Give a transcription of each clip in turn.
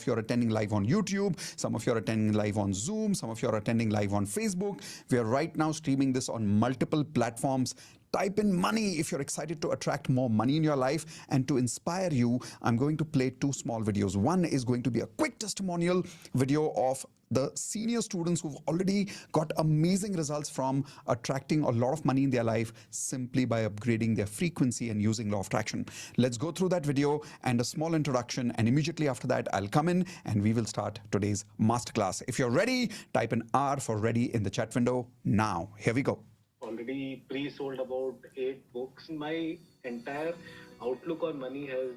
of you are attending live on YouTube. Some of you are attending live on Zoom. Some of you are attending live on Facebook. We are right now streaming this on multiple platforms. Type in money if you're excited to attract more money in your life. And to inspire you, I'm going to play two small videos. One is going to be a quick testimonial video of the senior students who've already got amazing results from attracting a lot of money in their life simply by upgrading their frequency and using law of attraction. Let's go through that video and a small introduction, and immediately after that I'll come in and we will start today's masterclass. If you're ready, type an R for ready in the chat window now. Here we go. Already pre-sold about 8 books. My entire outlook on money has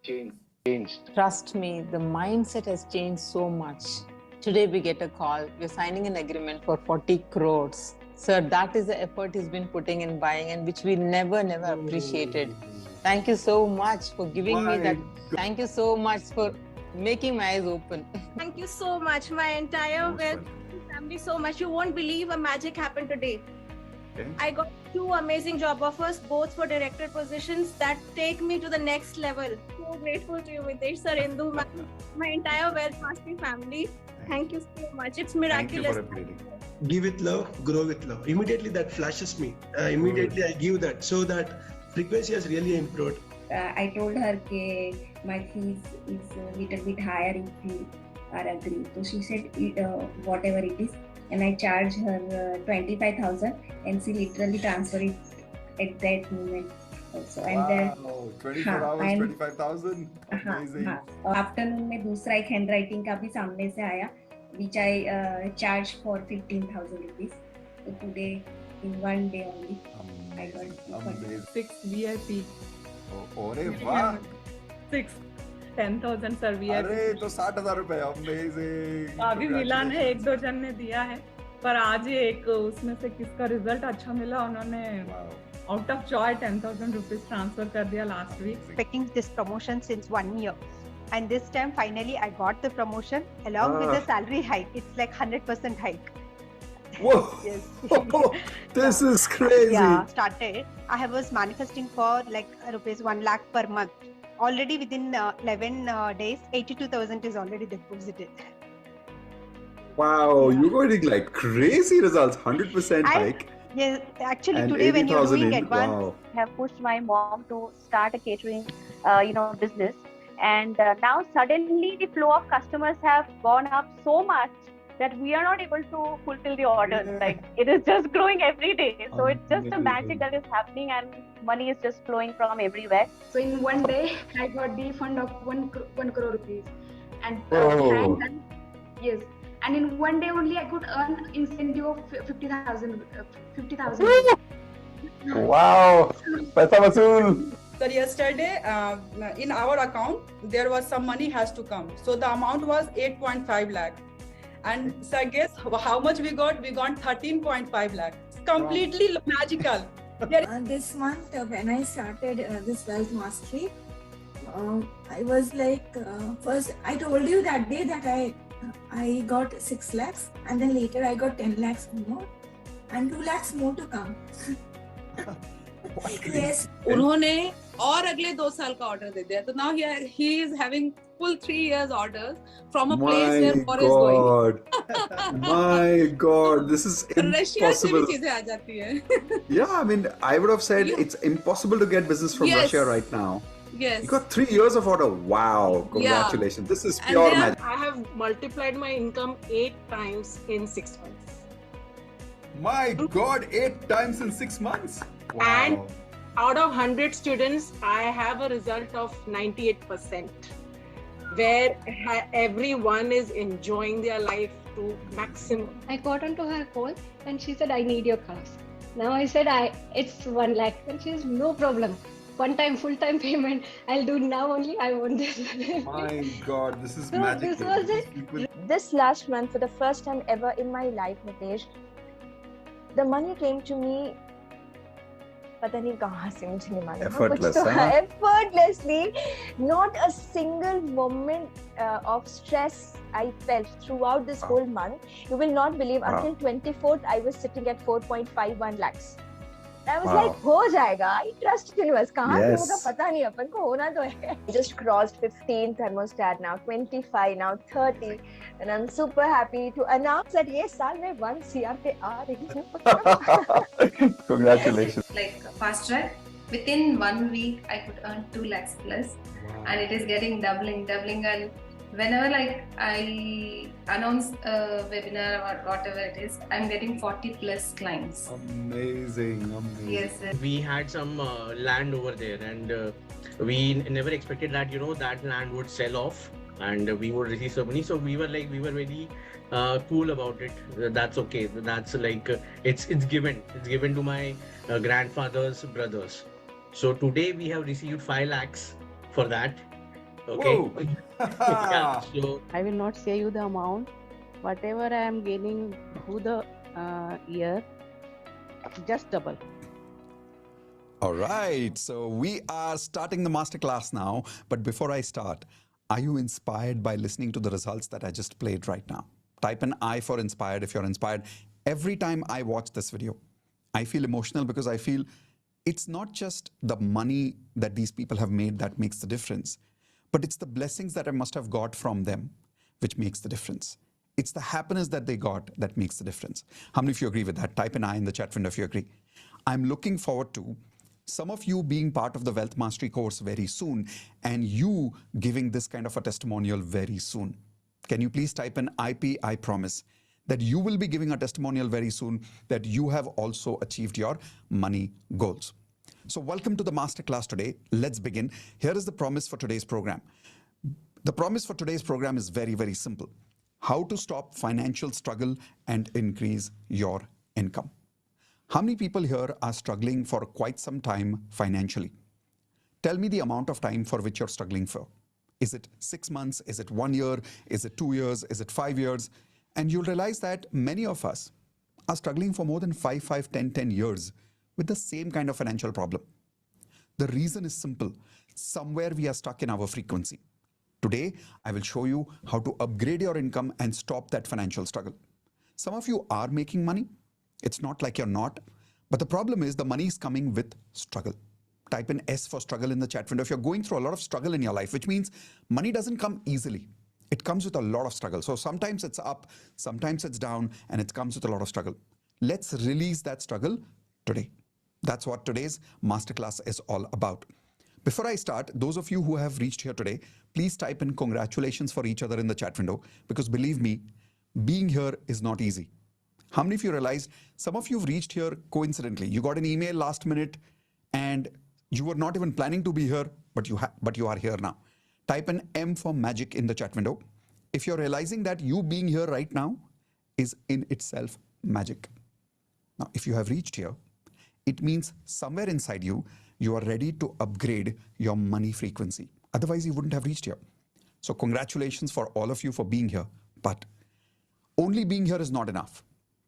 changed. Trust me, the mindset has changed so much. Today we get a call, we're signing an agreement for 40 crores. Sir, that is the effort he's been putting in buying, and which we never appreciated. Thank you so much for giving me that. Thank you so much for making my eyes open. Thank you so much, my entire family so much. You won't believe a magic happened today. Okay. I got 2 amazing job offers, both for director positions that take me to the next level. So grateful to you, Mitesh sir, Indu, my entire Wealth Mastery family. Thank you so much. It's miraculous. Thank you for upgrading. Give with love, grow with love. Immediately that flashes me. Immediately I give that. So that frequency has really improved. I told her that my fees is a little bit higher if you are agree. So she said whatever it is. And I charge her 25,000 and she literally transfer it at that moment also. And then 24 hours, 25,000. Amazing. Afternoon में दूसरा एक handwriting का भी सामने से आया, which I charged for 15,000 rupees. So today, in one day only, I got 6 VIP. अरे वाह. 6 10,000 सर VIP. अरे तो 60,000 रुपए. अमेजिंग. अभी मिला है, 1-2 जन ने दिया है, पर आज ही एक उसमें से किसका रिजल्ट अच्छा मिला, उन्होंने out of joy 10,000 rupees transfer कर दिया last week. Expecting this promotion since 1 year, and this time finally I got the promotion along with the salary hike. It's like 100% hike. Whoa. Yes. This is crazy. Yeah, started. I was manifesting for like rupees 1 lakh per month. Already within 11 days, 82,000 is already deposited. Wow, you're getting like crazy results. 100% hike. Yes, actually And today when you're 80,000 doing in, advance, wow. have pushed my mom to start a catering, business, and now suddenly the flow of customers have gone up so much that we are not able to fulfill the orders. Like it is just growing every day. So it's just a magic that is happening, and money is just flowing from everywhere. So in one day, I got the fund of 1 crore rupees, and yes. And in one day only, I could earn incentive of 50,000. 50,000. Wow, paisa vasool. Sir, yesterday in our account there was some money has to come, so the amount was 8.5 lakh. And sir, guess how much we got? We got 13.5 lakh. It's completely magical. This month when I started this Wealth Mastery, I was like, first I told you that day that I got 6 lakhs, and then later I got 10 lakhs more and 2 lakhs more to come. Yes. उन्होंने और अगले 2 साल का order दे दिया, तो now he is having full 3 years orders from a place where war is going. My God, this is Russia से भी impossible. चीजें आ जाती हैं. Yeah, I mean, I would have said it's impossible to get business from Yes. Russia right now. Yes. You got 3 years of order. Wow, congratulations. This is And pure they are- magic. I have multiplied my income 8 times in 6 months. My God, 8 times in 6 months. Wow. And out of 100 students, I have a result of 98%, where everyone is enjoying their life to maximum. I got onto her call and she said, I need your class. Now I said, it's 1 lakh. And she says, no problem. One time, full-time payment. I'll do now only. I want this. My God, this is So magic. this was it. This last month, for the first time ever in my life, Mitesh, the money came to me. पता नहीं कहाँ से मुझे नहीं मालूम. Effortless, कुछ तो huh? effortlessly, not a single moment of stress I felt throughout this whole month. You will not believe. Until 24th, I was sitting at 4.51 lakhs. I was like, हो जाएगा. I trust universe. कहाँ से होगा Yes. पता नहीं, अपन को होना तो है. Just crossed 15 thermostat now, 25 now, 30, and I'm super happy to announce that ये साल मैं 1 CR पे आ रही हूँ. Congratulations. Like fast track, within 1 week I could earn 2 lakhs plus. Wow. And it is getting doubling, and whenever like I announce a webinar or whatever it is, I'm getting 40 plus clients. Amazing. Yes, sir. We had some land over there, and we never expected that that land would sell off and we would receive some money. So we were very cool about it. That's okay. That's like it's given to my grandfather's brothers. So today we have received 5 lakhs for that. Okay. Yeah, so I will not say you the amount. Whatever I am gaining through the year, just double. All right, so we are starting the masterclass now. But before I start, are you inspired by listening to the results that I just played right now? Type an I for inspired if you're inspired. Every time I watch this video, I feel emotional because I feel it's not just the money that these people have made that makes the difference, but it's the blessings that I must have got from them which makes the difference. It's the happiness that they got that makes the difference. How many of you agree with that? Type an I in the chat window if you agree. I'm looking forward to some of you being part of the Wealth Mastery course very soon and you giving this kind of a testimonial very soon. Can you please type an IP, I promise, that you will be giving a testimonial very soon that you have also achieved your money goals. So welcome to the masterclass today. Let's begin. Here is the promise for today's program. The promise for today's program is very, very simple. How to stop financial struggle and increase your income. How many people here are struggling for quite some time financially? Tell me the amount of time for which you're struggling for. Is it 6 months? Is it 1 year? Is it 2 years? Is it 5 years? And you'll realize that many of us are struggling for more than 5, 10 years with the same kind of financial problem. The reason is simple. Somewhere we are stuck in our frequency. Today, I will show you how to upgrade your income and stop that financial struggle. Some of you are making money. It's not like you're not. But the problem is the money is coming with struggle. Type in S for struggle in the chat window. If you're going through a lot of struggle in your life, which means money doesn't come easily. It comes with a lot of struggle. So sometimes it's up, sometimes it's down, and it comes with a lot of struggle. Let's release that struggle today. That's what today's masterclass is all about. Before I start, those of you who have reached here today, please type in congratulations for each other in the chat window, because believe me, being here is not easy. How many of you realized some of you have reached here coincidentally? You got an email last minute and you were not even planning to be here, but you are here now. Type an M for magic in the chat window. If you're realizing that you being here right now is in itself magic. Now, if you have reached here, it means somewhere inside you, you are ready to upgrade your money frequency. Otherwise, you wouldn't have reached here. So congratulations for all of you for being here. But only being here is not enough.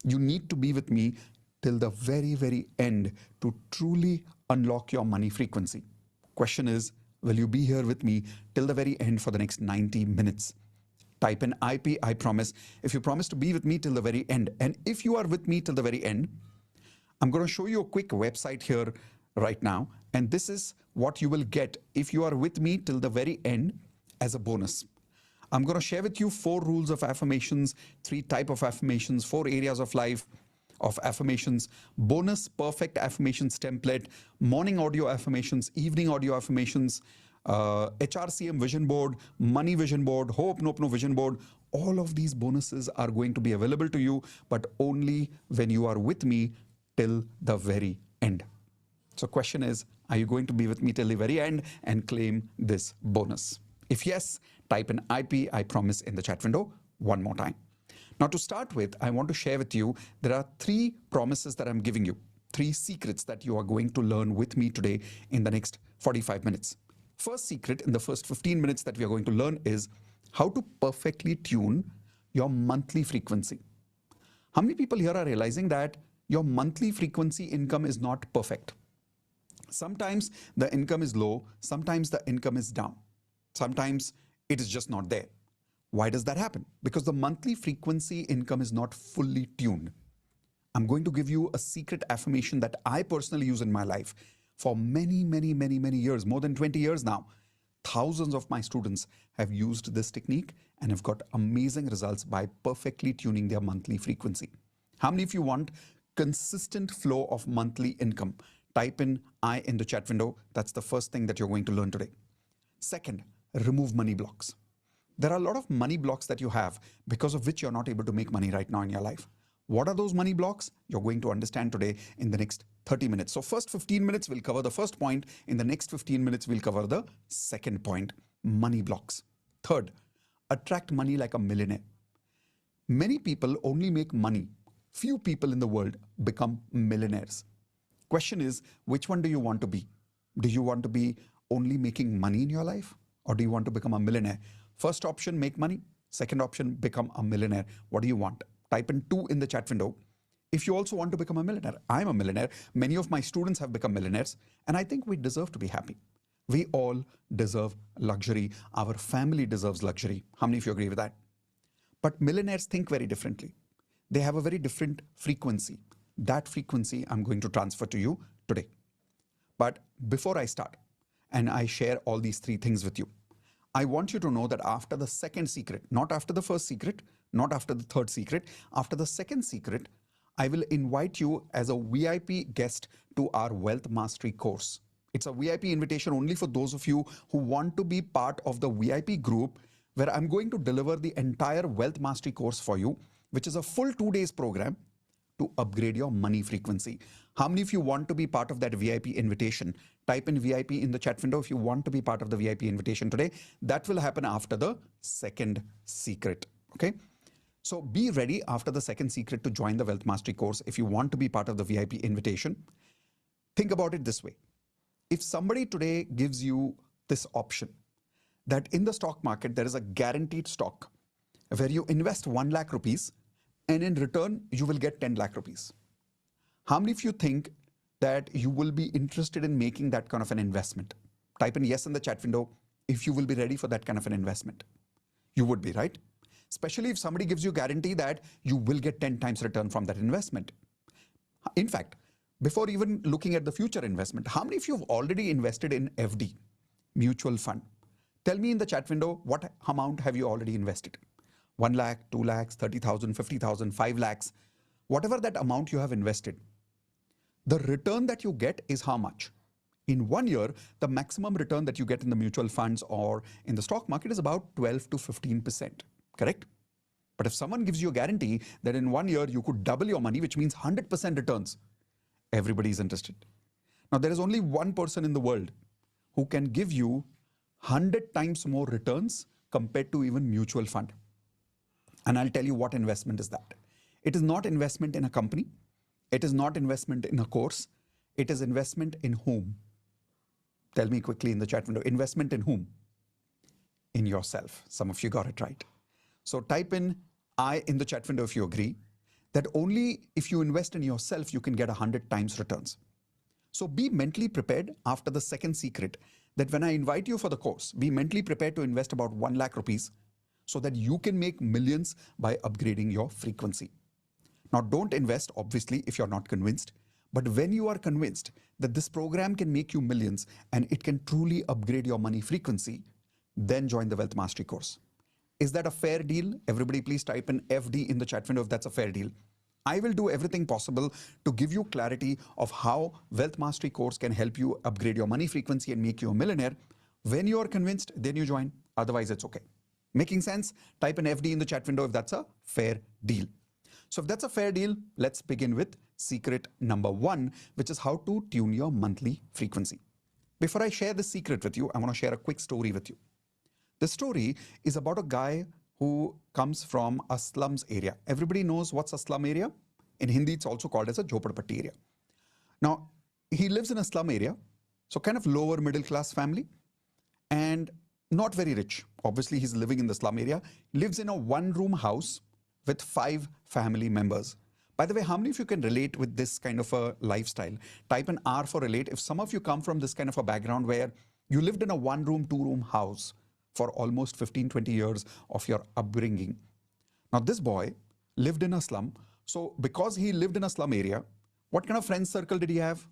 You need to be with me till the very, very end to truly unlock your money frequency. Question is, will you be here with me till the very end for the next 90 minutes? Type in IP, I promise. If you promise to be with me till the very end, and if you are with me till the very end, I'm going to show you a quick website here right now. And this is what you will get if you are with me till the very end as a bonus. I'm going to share with you 4 rules of affirmations, 3 types of affirmations, 4 areas of life of affirmations, bonus perfect affirmations template, morning audio affirmations, evening audio affirmations, HRCM vision board, money vision board, Ho'oponopono vision board. All of these bonuses are going to be available to you, but only when you are with me till the very end. So question is, are you going to be with me till the very end and claim this bonus? If yes, type in IP, I promise in the chat window one more time. Now to start with, I want to share with you, there are 3 promises that I'm giving you, 3 secrets that you are going to learn with me today in the next 45 minutes. First secret in the first 15 minutes that we are going to learn is how to perfectly tune your monthly frequency. How many people here are realizing that your monthly frequency income is not perfect? Sometimes the income is low, sometimes the income is down. Sometimes it is just not there. Why does that happen? Because the monthly frequency income is not fully tuned. I'm going to give you a secret affirmation that I personally use in my life for many, many, many, many years, more than 20 years now. Thousands of my students have used this technique and have got amazing results by perfectly tuning their monthly frequency. How many of you want consistent flow of monthly income? Type in I in the chat window. That's the first thing that you're going to learn today. Second, remove money blocks. There are a lot of money blocks that you have because of which you're not able to make money right now in your life. What are those money blocks? You're going to understand today in the next 30 minutes. So first 15 minutes, we'll cover the first point. In the next 15 minutes, we'll cover the second point, money blocks. Third, attract money like a millionaire. Many people only make money. Few people in the world become millionaires. Question is, which one do you want to be? Do you want to be only making money in your life? Or do you want to become a millionaire? First option, make money. Second option, become a millionaire. What do you want? Type in 2 in the chat window. If you also want to become a millionaire, I'm a millionaire. Many of my students have become millionaires, and I think we deserve to be happy. We all deserve luxury. Our family deserves luxury. How many of you agree with that? But millionaires think very differently. They have a very different frequency. That frequency I'm going to transfer to you today. But before I start and I share all these 3 things with you, I want you to know that after the second secret, not after the first secret, not after the third secret, after the second secret, I will invite you as a VIP guest to our Wealth Mastery course. It's a VIP invitation only for those of you who want to be part of the VIP group, where I'm going to deliver the entire Wealth Mastery course for you, which is a full 2 days program to upgrade your money frequency. How many of you want to be part of that VIP invitation? Type in VIP in the chat window if you want to be part of the VIP invitation today. That will happen after the second secret. Okay? So be ready after the second secret to join the Wealth Mastery course if you want to be part of the VIP invitation. Think about it this way. If somebody today gives you this option that in the stock market there is a guaranteed stock where you invest 1 lakh rupees and in return you will get 10 lakh rupees. How many of you think that you will be interested in making that kind of an investment? Type in yes in the chat window if you will be ready for that kind of an investment. You would be, right? Especially if somebody gives you guarantee that you will get 10 times return from that investment. In fact, before even looking at the future investment, how many of you have already invested in FD, mutual fund? Tell me in the chat window, what amount have you already invested? 1 lakh, 2 lakhs, 30,000, 50,000, 5 lakhs, whatever that amount you have invested. The return that you get is how much? In 1 year, the maximum return that you get in the mutual funds or in the stock market is about 12 to 15%, correct? But if someone gives you a guarantee that in 1 year you could double your money, which means 100% returns, everybody is interested. Now, there is only one person in the world who can give you 100 times more returns compared to even mutual fund. And I'll tell you what investment is that. It is not investment in a company. It is not investment in a course. It is investment in whom? Tell me quickly in the chat window. Investment in whom? In yourself. Some of you got it right. So type in I in the chat window if you agree that only if you invest in yourself, you can get 100 times returns. So be mentally prepared after the second secret that when I invite you for the course, be mentally prepared to invest about 1 lakh rupees so that you can make millions by upgrading your frequency. Now, don't invest, obviously, if you're not convinced. But when you are convinced that this program can make you millions and it can truly upgrade your money frequency, then join the Wealth Mastery course. Is that a fair deal? Everybody please type in FD in the chat window if that's a fair deal. I will do everything possible to give you clarity of how Wealth Mastery course can help you upgrade your money frequency and make you a millionaire. When you are convinced, then you join. Otherwise, it's okay. Making sense? Type in FD in the chat window if that's a fair deal. So if that's a fair deal, let's begin with secret number 1, which is how to tune your monthly frequency. Before I share this secret with you, I want to share a quick story with you. The story is about a guy who comes from a slums area. Everybody knows what's a slum area? In Hindi, it's also called as a Jhopadpatti area. Now, he lives in a slum area, so kind of lower middle class family and not very rich. Obviously, he's living in the slum area. Lives in a 1-room house with 5 family members. By the way, how many of you can relate with this kind of a lifestyle? Type an R for relate. If some of you come from this kind of a background where you lived in a 1-room, 2-room house for almost 15, 20 years of your upbringing. Now, this boy lived in a slum, So because he lived in a slum area, what kind of friends circle did he have?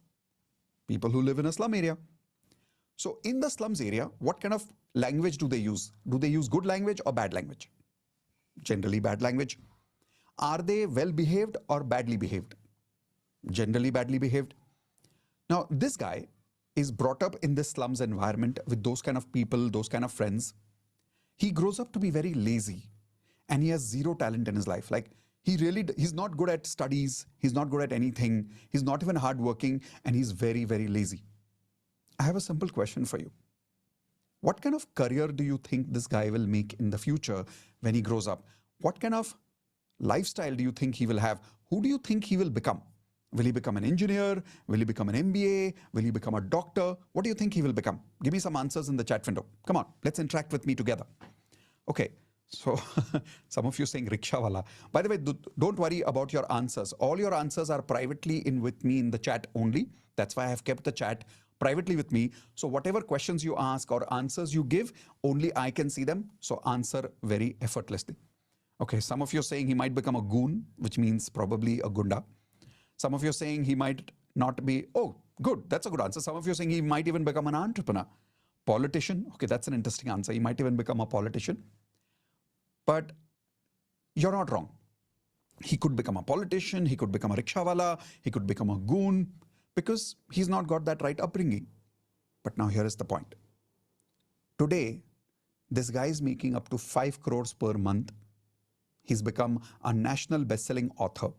People who live in a slum area. So in the slums area, what kind of language do they use? Do they use good language or bad language? Generally bad language. Are they well behaved or badly behaved? Generally badly behaved. Now this guy is brought up in this slums environment with those kind of people, those kind of friends. He grows up to be very lazy and he has zero talent in his life. Like he's not good at studies. He's not good at anything. He's not even hardworking and he's very, very lazy. I have a simple question for you. What kind of career do you think this guy will make in the future when he grows up? What kind of lifestyle do you think he will have? Who do you think he will become? Will he become an engineer? Will he become an MBA? Will he become a doctor? What do you think he will become? Give me some answers in the chat window. Come on, let's interact with me together. Okay, so some of you saying rickshawala. By the way, don't worry about your answers. All your answers are privately with me in the chat only. That's why I have kept the chat privately with me. So whatever questions you ask or answers you give, only I can see them. So answer very effortlessly. Okay, some of you are saying he might become a goon, which means probably a gunda. Some of you are saying he might not be, oh, good, that's a good answer. Some of you are saying he might even become an entrepreneur. Politician, okay, that's an interesting answer. He might even become a politician. But you're not wrong. He could become a politician, he could become a rickshawala, he could become a goon, because he's not got that right upbringing. But now here is the point. Today, this guy is making up to 5 crores per month. He's become a national best-selling author.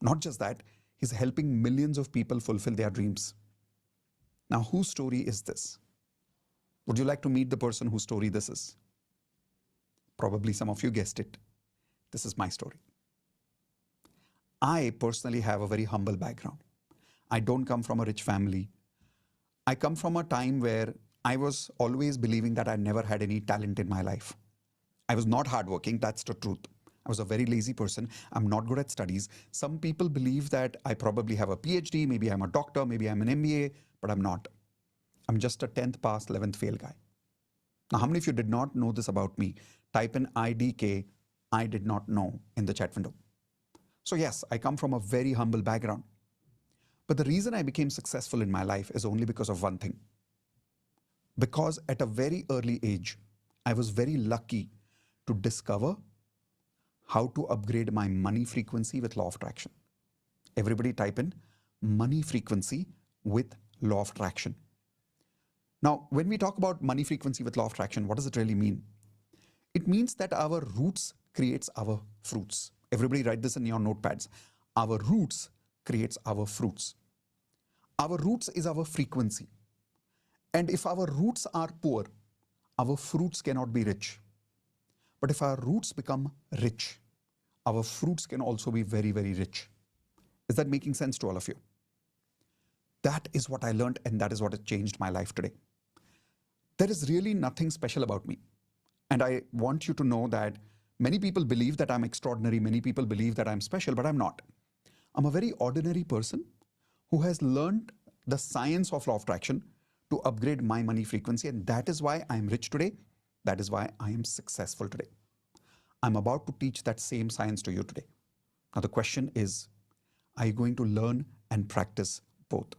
Not just that, he's helping millions of people fulfill their dreams. Now, whose story is this? Would you like to meet the person whose story this is? Probably some of you guessed it. This is my story. I personally have a very humble background. I don't come from a rich family. I come from a time where I was always believing that I never had any talent in my life. I was not hardworking, that's the truth. I was a very lazy person. I'm not good at studies. Some people believe that I probably have a PhD, maybe I'm a doctor, maybe I'm an MBA, but I'm not. I'm just a 10th pass, 11th fail guy. Now, how many of you did not know this about me? Type in IDK, I did not know in the chat window. So yes, I come from a very humble background. But the reason I became successful in my life is only because of one thing. Because at a very early age, I was very lucky to discover how to upgrade my money frequency with law of attraction. Everybody type in money frequency with law of attraction. Now, when we talk about money frequency with law of attraction, what does it really mean? It means that our roots creates our fruits. Everybody write this in your notepads. Our roots creates our fruits. Our roots is our frequency. And if our roots are poor, our fruits cannot be rich. But if our roots become rich, our fruits can also be very, very rich. Is that making sense to all of you? That is what I learned, and that is what has changed my life today. There is really nothing special about me. And I want you to know that many people believe that I'm extraordinary. Many people believe that I'm special, but I'm not. I'm a very ordinary person who has learned the science of law of attraction to upgrade my money frequency. And that is why I am rich today. That is why I am successful today. I'm about to teach that same science to you today. Now the question is, are you going to learn and practice both?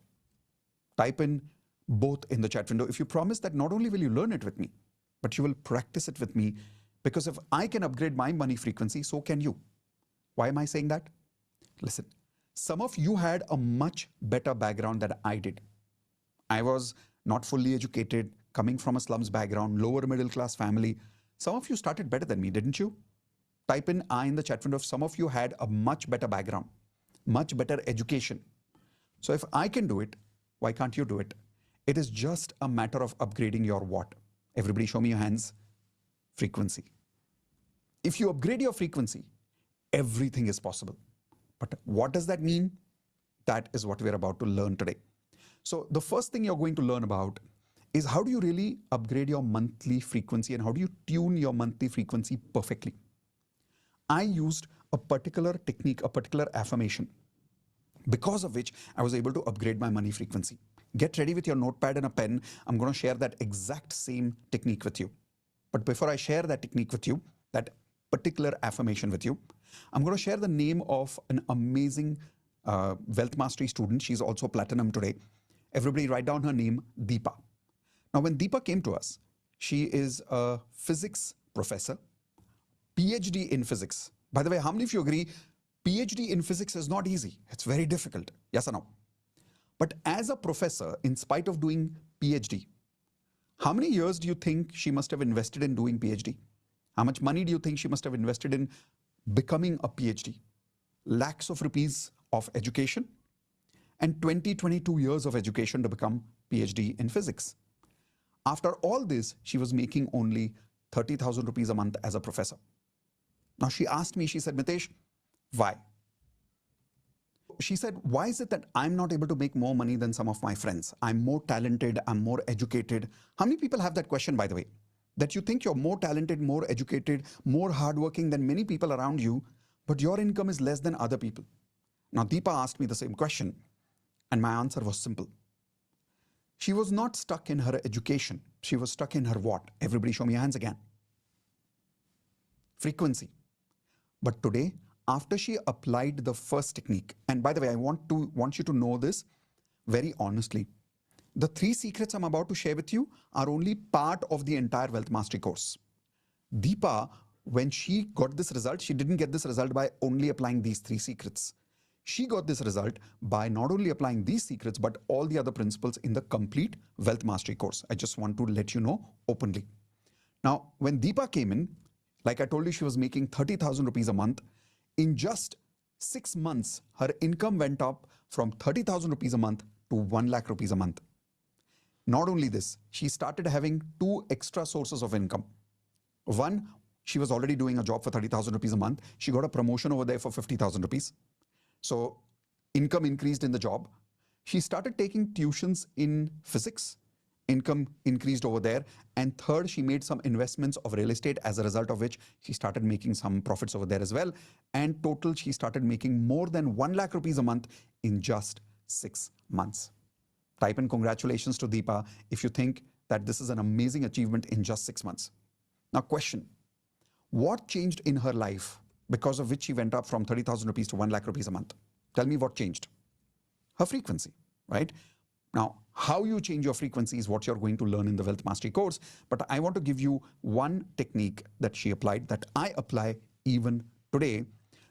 Type in both in the chat window. If you promise that not only will you learn it with me, but you will practice it with me, because if I can upgrade my money frequency, so can you. Why am I saying that? Listen, some of you had a much better background than I did. I was not fully educated, coming from a slums background, lower middle class family. Some of you started better than me, didn't you? Type in I in the chat window if some of you had a much better background, much better education. So if I can do it, why can't you do it? It is just a matter of upgrading your what? Everybody show me your hands. Frequency. If you upgrade your frequency, everything is possible. But what does that mean? That is what we're about to learn today. So the first thing you're going to learn about is how do you really upgrade your monthly frequency and how do you tune your monthly frequency perfectly? I used a particular technique, a particular affirmation, because of which I was able to upgrade my money frequency. Get ready with your notepad and a pen. I'm going to share that exact same technique with you. But before I share that technique with you, that particular affirmation with you. I'm going to share the name of an amazing Wealth Mastery student. She's also platinum today. Everybody write down her name, Deepa. Now, when Deepa came to us, she is a physics professor, PhD in physics. By the way, how many of you agree PhD in physics is not easy? It's very difficult. Yes or no? But as a professor, in spite of doing PhD, how many years do you think she must have invested in doing PhD? How much money do you think she must have invested in becoming a PhD? Lakhs of rupees of education and 22 years of education to become PhD in physics. After all this, she was making only 30,000 rupees a month as a professor. Now she asked me, she said, Mitesh, why? She said, why is it that I'm not able to make more money than some of my friends? I'm more talented, I'm more educated. How many people have that question, by the way? That you think you're more talented, more educated, more hardworking than many people around you, but your income is less than other people. Now, Deepa asked me the same question, and my answer was simple. She was not stuck in her education. She was stuck in her what? Everybody show me your hands again. Frequency. But today, after she applied the first technique, and by the way, I want you to know this very honestly. The 3 secrets I'm about to share with you are only part of the entire Wealth Mastery course. Deepa, when she got this result, she didn't get this result by only applying these 3 secrets. She got this result by not only applying these secrets, but all the other principles in the complete Wealth Mastery course. I just want to let you know openly. Now, when Deepa came in, like I told you, she was making 30,000 rupees a month. In just 6 months, her income went up from 30,000 rupees a month to 1 lakh rupees a month. Not only this, she started having 2 extra sources of income. One, she was already doing a job for 30,000 rupees a month. She got a promotion over there for 50,000 rupees. So income increased in the job. She started taking tuitions in physics. Income increased over there. And third, she made some investments of real estate, as a result of which she started making some profits over there as well. And total, she started making more than 1 lakh rupees a month in just 6 months. Type in congratulations to Deepa if you think that this is an amazing achievement in just 6 months. Now, question, what changed in her life because of which she went up from 30,000 rupees to 1 lakh rupees a month? Tell me what changed. Her frequency, right? Now, how you change your frequency is what you're going to learn in the Wealth Mastery course. But I want to give you one technique that she applied, that I apply even today,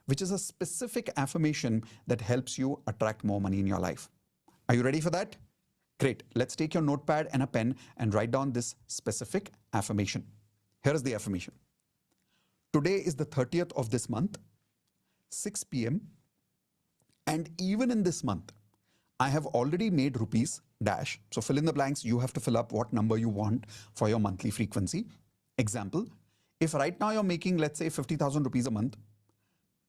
which is a specific affirmation that helps you attract more money in your life. Are you ready for that? Great. Let's take your notepad and a pen and write down this specific affirmation. Here is the affirmation. Today is the 30th of this month, 6 p.m. And even in this month, I have already made rupees dash. So fill in the blanks. You have to fill up what number you want for your monthly frequency. Example, if right now you're making, let's say, 50,000 rupees a month,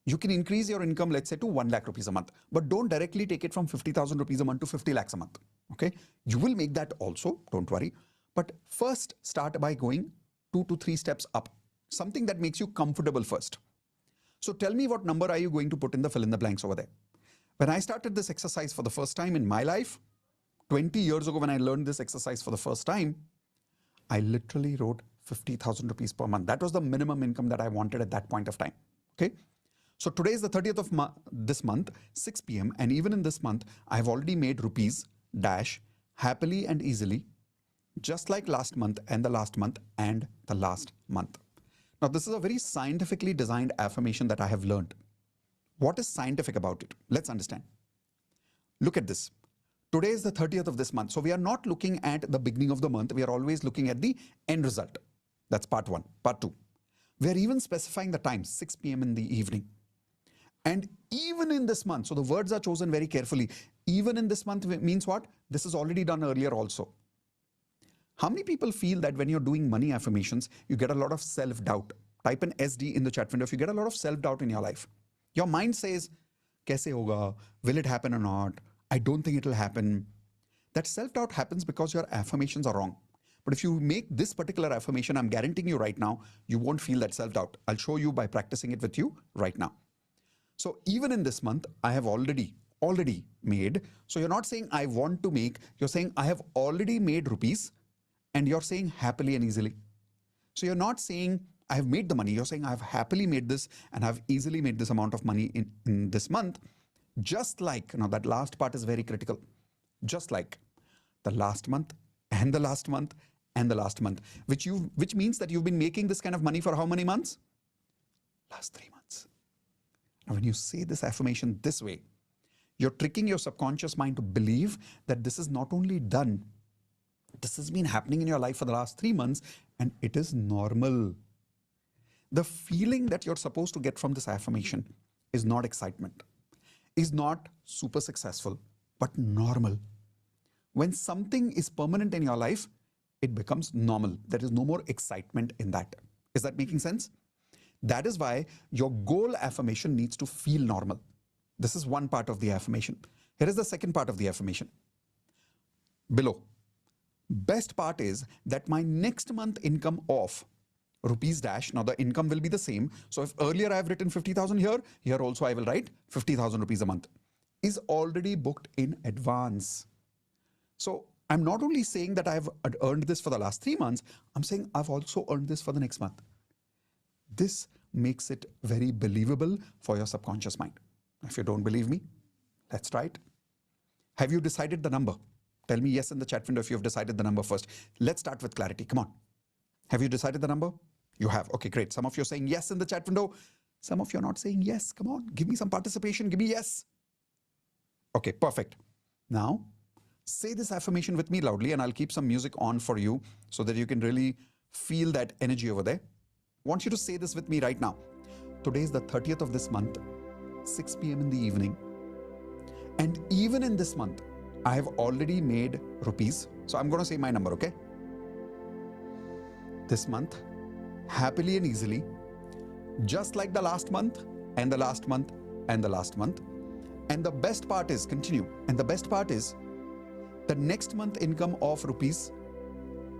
you can increase your income, let's say, to 1 lakh rupees a month. But don't directly take it from 50,000 rupees a month to 50 lakhs a month. Okay? You will make that also. Don't worry. But first, start by going 2 to 3 steps up. Something that makes you comfortable first. So tell me, what number are you going to put in the fill in the blanks over there? When I started this exercise for the first time in my life, 20 years ago when I learned this exercise for the first time, I literally wrote 50,000 rupees per month. That was the minimum income that I wanted at that point of time. Okay. So today is the 30th of this month, 6 p.m. And even in this month, I have already made rupees dash happily and easily, just like last month and the last month and the last month. Now, this is a very scientifically designed affirmation that I have learned. What is scientific about it? Let's understand. Look at this. Today is the 30th of this month. So we are not looking at the beginning of the month. We are always looking at the end result. That's part 1. Part 2. We are even specifying the time, 6 p.m. in the evening. And even in this month, so the words are chosen very carefully. Even in this month means what? This is already done earlier also. How many people feel that when you're doing money affirmations, you get a lot of self-doubt? Type in SD in the chat window if you get a lot of self-doubt in your life. Your mind says, kaise hoga? Will it happen or not? I don't think it will happen. That self-doubt happens because your affirmations are wrong. But if you make this particular affirmation, I'm guaranteeing you right now, you won't feel that self-doubt. I'll show you by practicing it with you right now. So even in this month, I have already made. So you're not saying I want to make, you're saying I have already made rupees, and you're saying happily and easily. So you're not saying I have made the money. You're saying I have happily made this and I've easily made this amount of money in this month. Just like, now that last part is very critical. Just like the last month and the last month and the last month, which means that you've been making this kind of money for how many months? Last 3 months. Now, when you say this affirmation this way, you're tricking your subconscious mind to believe that this is not only done, this has been happening in your life for the last 3 months and it is normal. The feeling that you're supposed to get from this affirmation is not excitement, is not super successful, but normal. When something is permanent in your life, it becomes normal. There is no more excitement in that. Is that making sense? That is why your goal affirmation needs to feel normal. This is one part of the affirmation. Here is the second part of the affirmation. Below. Best part is that my next month income of rupees dash, now the income will be the same. So if earlier I have written 50,000 here also I will write 50,000 rupees a month, is already booked in advance. So I'm not only saying that I've earned this for the last 3 months, I'm saying I've also earned this for the next month. This makes it very believable for your subconscious mind. If you don't believe me, let's try it. Have you decided the number? Tell me yes in the chat window if you've decided the number first. Let's start with clarity. Come on. Have you decided the number? You have. Okay, great. Some of you are saying yes in the chat window. Some of you are not saying yes. Come on, give me some participation. Give me yes. Okay, perfect. Now, say this affirmation with me loudly and I'll keep some music on for you so that you can really feel that energy over there. I want you to say this with me right now. Today is the 30th of this month, 6 p.m. in the evening. And even in this month, I have already made rupees. So I'm going to say my number, okay? This month, happily and easily, just like the last month and the last month and the last month. And the best part is, continue, and the best part is the next month income of rupees,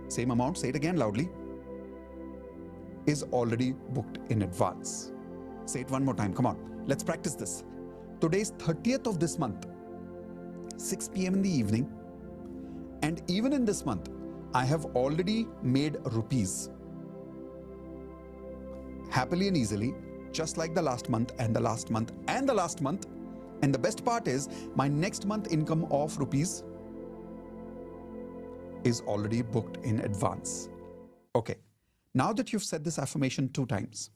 same amount, say it again loudly, is already booked in advance. Say it one more time, come on, let's practice this. Today's 30th of this month, 6 p.m. in the evening, and even in this month, I have already made rupees. Happily and easily, just like the last month and the last month and the last month. And the best part is, my next month income of rupees is already booked in advance. Okay, now that you've said this affirmation 2 times,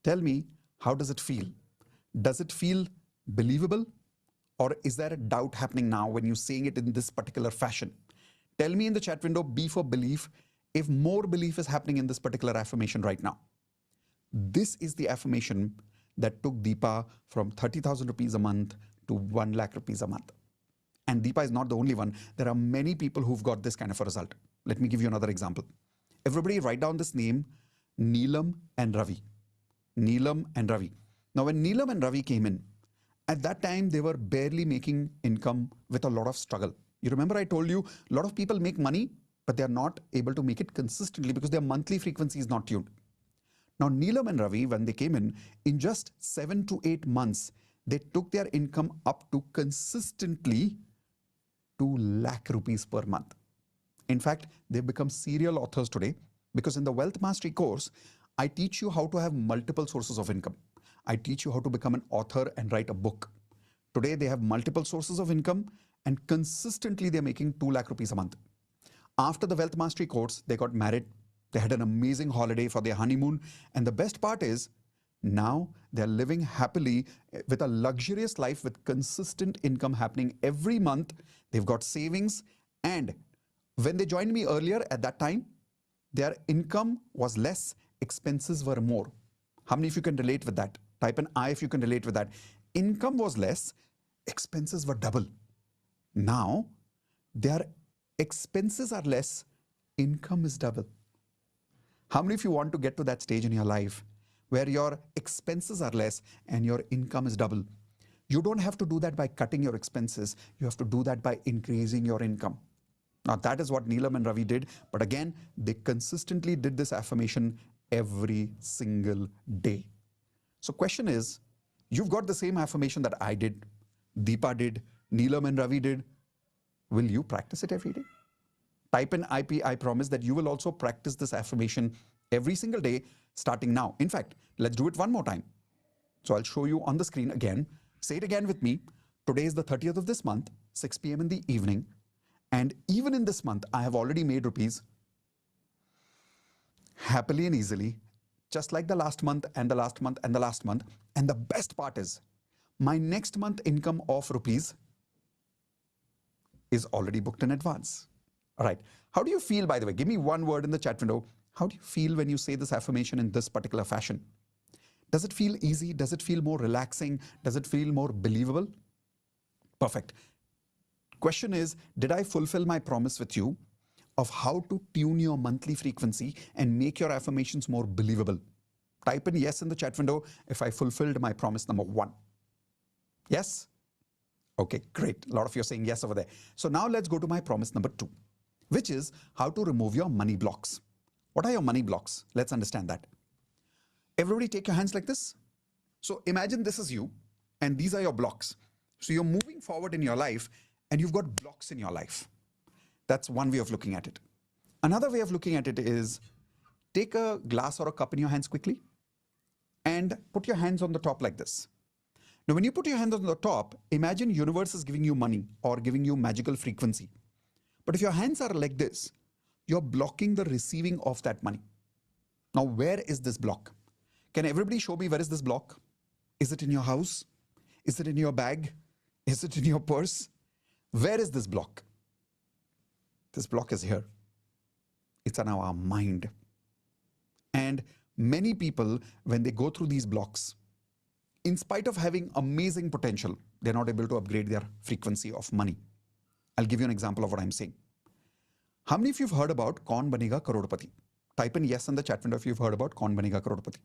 tell me, how does it feel? Does it feel believable? Or is there a doubt happening now when you're saying it in this particular fashion? Tell me in the chat window, B for belief, if more belief is happening in this particular affirmation right now. This is the affirmation that took Deepa from 30,000 rupees a month to 1 lakh rupees a month. And Deepa is not the only one. There are many people who've got this kind of a result. Let me give you another example. Everybody write down this name, Neelam and Ravi. Neelam and Ravi. Now when Neelam and Ravi came in, at that time they were barely making income with a lot of struggle. You remember I told you, a lot of people make money, but they are not able to make it consistently because their monthly frequency is not tuned. Now, Neelam and Ravi, when they came in just 7 to 8 months, they took their income up to consistently 2 lakh rupees per month. In fact, they've become serial authors today because in the Wealth Mastery course, I teach you how to have multiple sources of income. I teach you how to become an author and write a book. Today, they have multiple sources of income and consistently they're making 2 lakh rupees a month. After the Wealth Mastery course, they got married. They had an amazing holiday for their honeymoon. And the best part is, now they're living happily with a luxurious life with consistent income happening every month. They've got savings. And when they joined me earlier at that time, their income was less, expenses were more. How many of you can relate with that? Type an I if you can relate with that. Income was less, expenses were double. Now, their expenses are less, income is double. How many of you want to get to that stage in your life where your expenses are less and your income is double? You don't have to do that by cutting your expenses. You have to do that by increasing your income. Now that is what Neelam and Ravi did. But again, they consistently did this affirmation every single day. So question is, you've got the same affirmation that I did, Deepa did, Neelam and Ravi did. Will you practice it every day? Type in IP, I promise that you will also practice this affirmation Every single day, starting now. In fact, let's do it one more time. So I'll show you on the screen again. Say it again with me. Today is the 30th of this month, 6 p.m. in the evening. And even in this month, I have already made rupees happily and easily, just like the last month and the last month and the last month. And the best part is, my next month income of rupees is already booked in advance. All right. How do you feel, by the way? Give me one word in the chat window. How do you feel when you say this affirmation in this particular fashion? Does it feel easy? Does it feel more relaxing? Does it feel more believable? Perfect. Question is, did I fulfill my promise with you of how to tune your monthly frequency and make your affirmations more believable? Type in yes in the chat window if I fulfilled my promise number 1. Yes? Okay, great. A lot of you are saying yes over there. So now let's go to my promise number 2, which is how to remove your money blocks. What are your money blocks? Let's understand that. Everybody take your hands like this. So imagine this is you and these are your blocks. So you're moving forward in your life and you've got blocks in your life. That's one way of looking at it. Another way of looking at it is take a glass or a cup in your hands quickly and put your hands on the top like this. Now, when you put your hands on the top, imagine universe is giving you money or giving you magical frequency. But if your hands are like this, you're blocking the receiving of that money. Now, where is this block? Can everybody show me where is this block? Is it in your house? Is it in your bag? Is it in your purse? Where is this block? This block is here. It's in our mind. And many people, when they go through these blocks, in spite of having amazing potential, they're not able to upgrade their frequency of money. I'll give you an example of what I'm saying. How many of you have heard about Kaun Banega Crorepati? Type in yes in the chat window if you've heard about Kaun Banega Crorepati.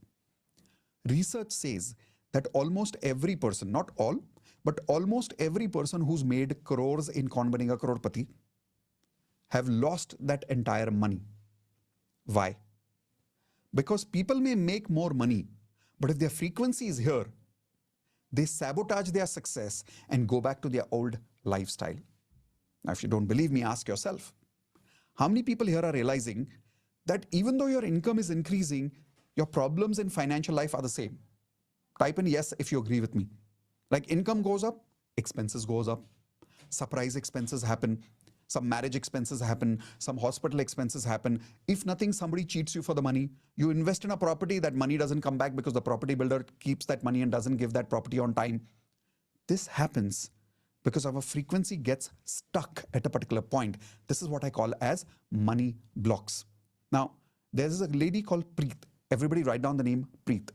Research says that almost every person, not all, but almost every person who's made crores in Kaun Banega Crorepati have lost that entire money. Why? Because people may make more money, but if their frequency is here, they sabotage their success and go back to their old lifestyle. Now, if you don't believe me, ask yourself. How many people here are realizing that even though your income is increasing, your problems in financial life are the same? Type in yes if you agree with me. Like income goes up, expenses goes up. Surprise expenses happen. Some marriage expenses happen. Some hospital expenses happen. If nothing, somebody cheats you for the money. You invest in a property, that money doesn't come back because the property builder keeps that money and doesn't give that property on time. This happens because our frequency gets stuck at a particular point. This is what I call as money blocks. Now, there's a lady called Preet. Everybody write down the name Preet.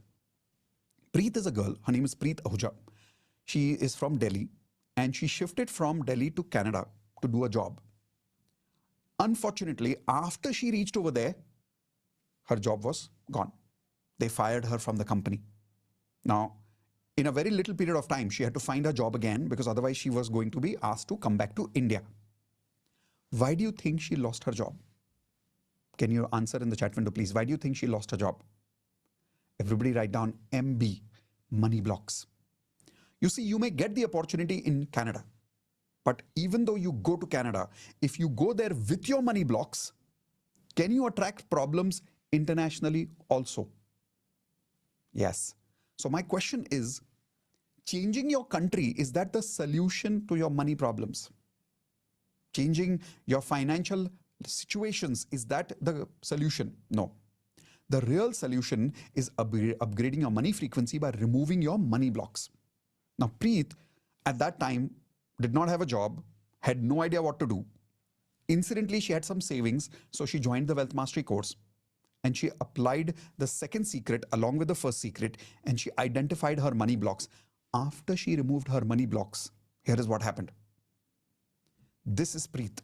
Preet is a girl. Her name is Preet Ahuja. She is from Delhi and she shifted from Delhi to Canada to do a job. Unfortunately, after she reached over there, her job was gone. They fired her from the company. Now, in a very little period of time, she had to find a job again because otherwise she was going to be asked to come back to India. Why do you think she lost her job? Can you answer in the chat window, please? Why do you think she lost her job? Everybody write down MB, money blocks. You see, you may get the opportunity in Canada. But even though you go to Canada, if you go there with your money blocks, can you attract problems internationally also? Yes. So my question is, changing your country, is that the solution to your money problems? Changing your financial situations, is that the solution? No. The real solution is upgrading your money frequency by removing your money blocks. Now, Preet, at that time, did not have a job, had no idea what to do. Incidentally, she had some savings, so she joined the Wealth Mastery course and she applied the second secret along with the first secret and she identified her money blocks. After she removed her money blocks, here is what happened. This is Preet.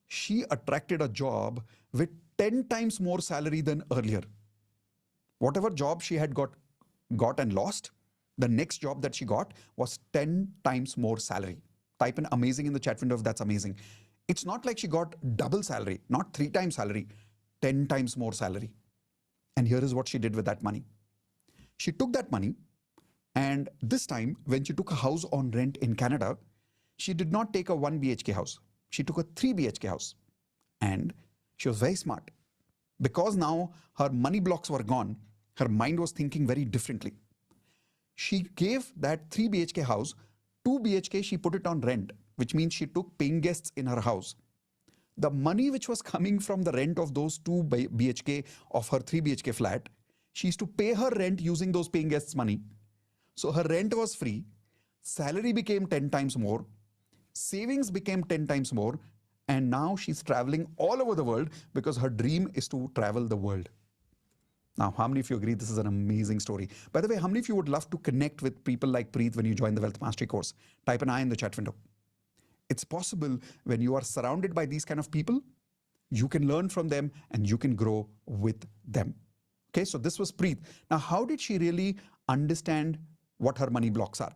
She attracted a job with 10 times more salary than earlier. Whatever job she had got and lost, the next job that she got was 10 times more salary. Type in amazing in the chat window if that's amazing. It's not like she got double salary, not 3 times salary, 10 times more salary. And here is what she did with that money. She took that money and this time when she took a house on rent in Canada, she did not take a 1 BHK house. She took a 3 BHK house and she was very smart. Because now her money blocks were gone, her mind was thinking very differently. She gave that 3 BHK house, 2 BHK she put it on rent, which means she took paying guests in her house. The money which was coming from the rent of those 2 BHK of her 3 BHK flat, she used to pay her rent using those paying guests' money. So her rent was free, salary became 10 times more, savings became 10 times more, and now she's traveling all over the world because her dream is to travel the world. Now, how many of you agree this is an amazing story? By the way, how many of you would love to connect with people like Preet when you join the Wealth Mastery course? Type an I in the chat window. It's possible when you are surrounded by these kind of people, you can learn from them and you can grow with them. Okay, so this was Preet. Now, how did she really understand what her money blocks are?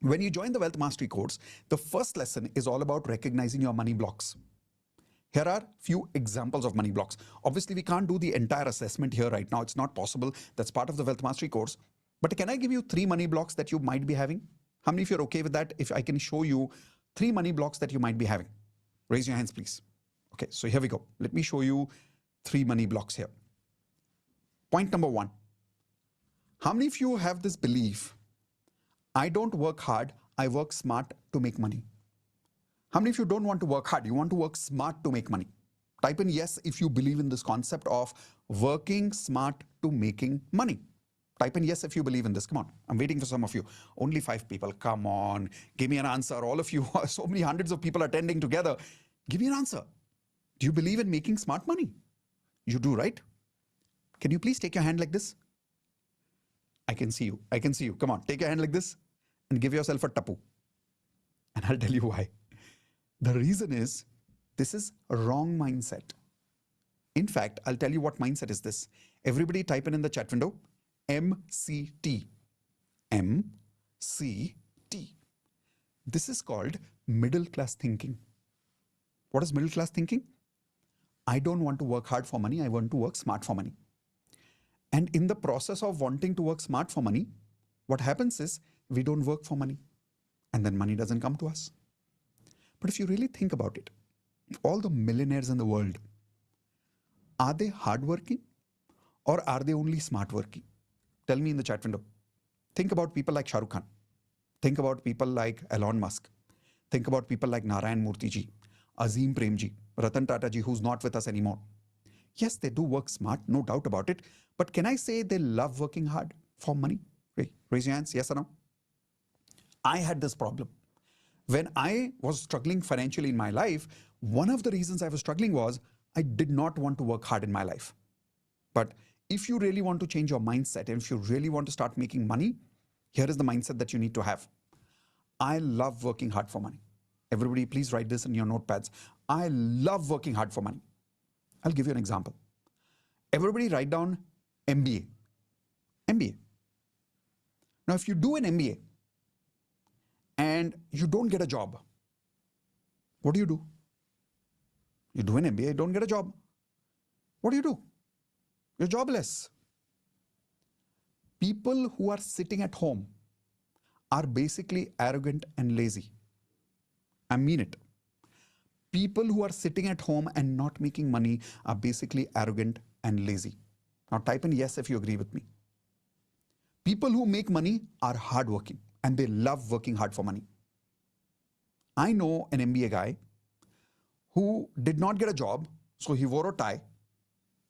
When you join the Wealth Mastery course, the first lesson is all about recognizing your money blocks. Here are few examples of money blocks. Obviously, we can't do the entire assessment here right now. It's not possible. That's part of the Wealth Mastery course. But can I give you 3 money blocks that you might be having? How many of you are okay with that? If I can show you 3 money blocks that you might be having. Raise your hands, please. Okay, so here we go. Let me show you 3 money blocks here. Point number 1. How many of you have this belief, I don't work hard, I work smart to make money? How many of you don't want to work hard? You want to work smart to make money? Type in yes if you believe in this concept of working smart to making money. Type in yes if you believe in this. Come on, I'm waiting for some of you. Only 5 people. Come on, give me an answer. All of you, so many hundreds of people attending together. Give me an answer. Do you believe in making smart money? You do, right? Can you please take your hand like this? I can see you. I can see you. Come on, take your hand like this and give yourself a tapu. And I'll tell you why. The reason is, this is a wrong mindset. In fact, I'll tell you what mindset is this. Everybody type in the chat window, MCT. MCT. This is called middle class thinking. What is middle class thinking? I don't want to work hard for money. I want to work smart for money. And in the process of wanting to work smart for money, what happens is we don't work for money. And then money doesn't come to us. But if you really think about it, all the millionaires in the world, are they hardworking or are they only smart working? Tell me in the chat window. Think about people like Shah Rukh Khan. Think about people like Elon Musk. Think about people like Narayan Murthy ji, Azim Premji, Ratan Tata ji, who's not with us anymore. Yes, they do work smart, no doubt about it. But can I say they love working hard for money? Raise your hands, yes or no? I had this problem. When I was struggling financially in my life, one of the reasons I was struggling was I did not want to work hard in my life. But if you really want to change your mindset and if you really want to start making money, here is the mindset that you need to have. I love working hard for money. Everybody, please write this in your notepads. I love working hard for money. I'll give you an example. Everybody write down MBA. MBA. Now, if you do an MBA and you don't get a job, what do? You do an MBA, don't get a job. What do? You're jobless. People who are sitting at home are basically arrogant and lazy. I mean it. People who are sitting at home and not making money are basically arrogant and lazy. Now type in yes if you agree with me. People who make money are hardworking and they love working hard for money. I know an MBA guy who did not get a job, so he wore a tie,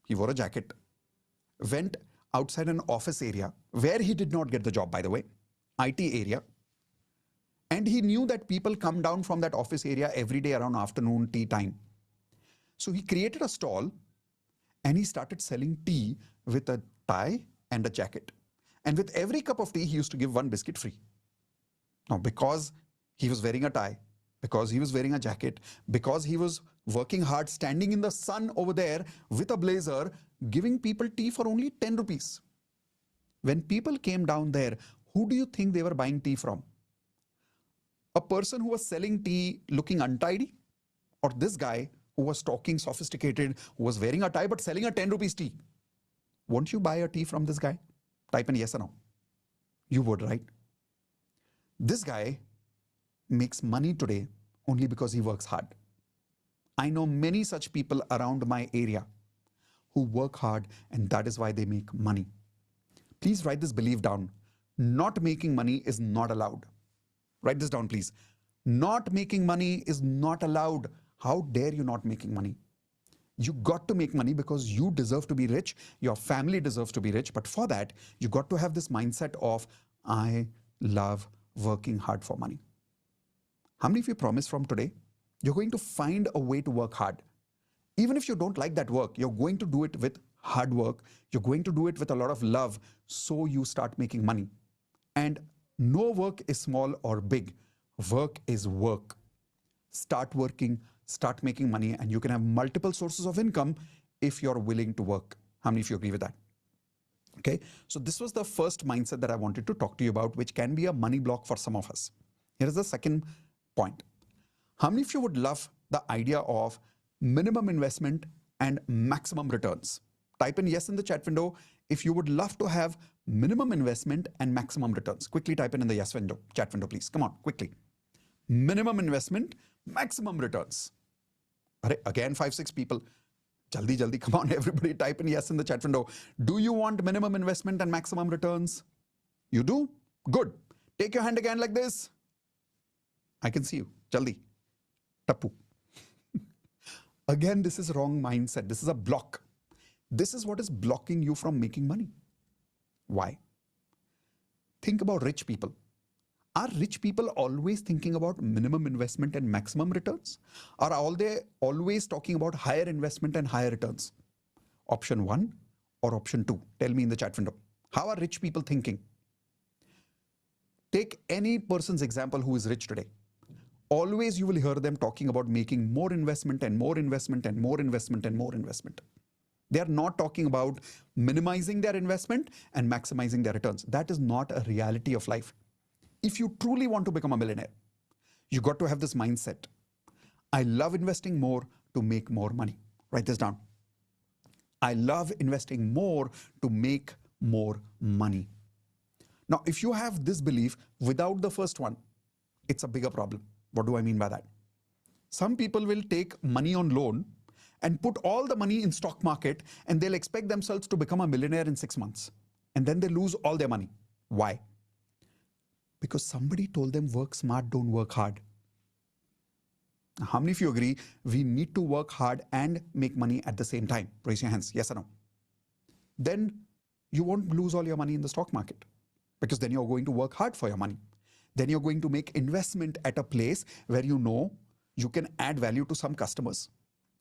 he wore a jacket, went outside an office area where he did not get the job, by the way, IT area. And he knew that people come down from that office area every day around afternoon tea time. So he created a stall and he started selling tea with a tie and a jacket. And with every cup of tea, he used to give 1 biscuit free. Now, because he was wearing a tie, because he was wearing a jacket, because he was working hard, standing in the sun over there with a blazer, giving people tea for only 10 rupees. When people came down there, who do you think they were buying tea from? A person who was selling tea looking untidy, or this guy who was talking sophisticated, who was wearing a tie but selling a 10 rupees tea? Won't you buy a tea from this guy? Type in yes or no. You would, right? This guy makes money today only because he works hard. I know many such people around my area who work hard, and that is why they make money. Please write this belief down. Not making money is not allowed. Write this down, please. Not making money is not allowed. How dare you not making money? You got to make money because you deserve to be rich. Your family deserves to be rich. But for that, you got to have this mindset of, I love working hard for money. How many of you promise from today, you're going to find a way to work hard? Even if you don't like that work, you're going to do it with hard work. You're going to do it with a lot of love. So you start making money. And no work is small or big. Work is work. Start working, start making money, and you can have multiple sources of income if you're willing to work. How many of you agree with that? Okay, so this was the first mindset that I wanted to talk to you about, which can be a money block for some of us. Here is the second point. How many of you would love the idea of minimum investment and maximum returns? Type in yes in the chat window if you would love to have minimum investment and maximum returns. Quickly type in the yes window, chat window, please. Come on, quickly. Minimum investment, maximum returns. Again, 5-6 people. Jaldi, jaldi, come on, everybody type in yes in the chat window. Do you want minimum investment and maximum returns? You do? Good. Take your hand again like this. I can see you. Jaldi. Tappu. Again, this is wrong mindset. This is a block. This is what is blocking you from making money. Why? Think about rich people. Are rich people always thinking about minimum investment and maximum returns? Or are they always talking about higher investment and higher returns? Option 1 or option 2? Tell me in the chat window. How are rich people thinking? Take any person's example who is rich today. Always you will hear them talking about making more investment and more investment and more investment and more investment. They are not talking about minimizing their investment and maximizing their returns. That is not a reality of life. If you truly want to become a millionaire, you got to have this mindset. I love investing more to make more money. Write this down. I love investing more to make more money. Now, if you have this belief without the first one, it's a bigger problem. What do I mean by that? Some people will take money on loan and put all the money in stock market, and they'll expect themselves to become a millionaire in 6 months. And then they lose all their money. Why? Because somebody told them work smart, don't work hard. How many of you agree we need to work hard and make money at the same time? Raise your hands, yes or no? Then you won't lose all your money in the stock market, because then you're going to work hard for your money. Then you're going to make investment at a place where you know you can add value to some customers.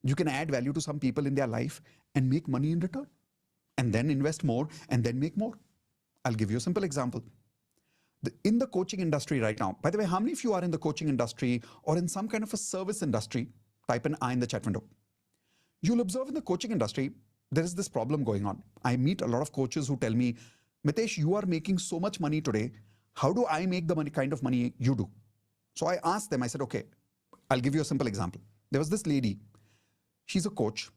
You can add value to some people in their life and make money in return. And then invest more and then make more. I'll give you a simple example. In the coaching industry right now, by the way, how many of you are in the coaching industry or in some kind of a service industry? Type an I in the chat window. You'll observe in the coaching industry, there is this problem going on. I meet a lot of coaches who tell me, Mitesh, you are making so much money today. How do I make the money, kind of money you do? So I asked them, I said, okay, I'll give you a simple example. There was this lady, she's a coach.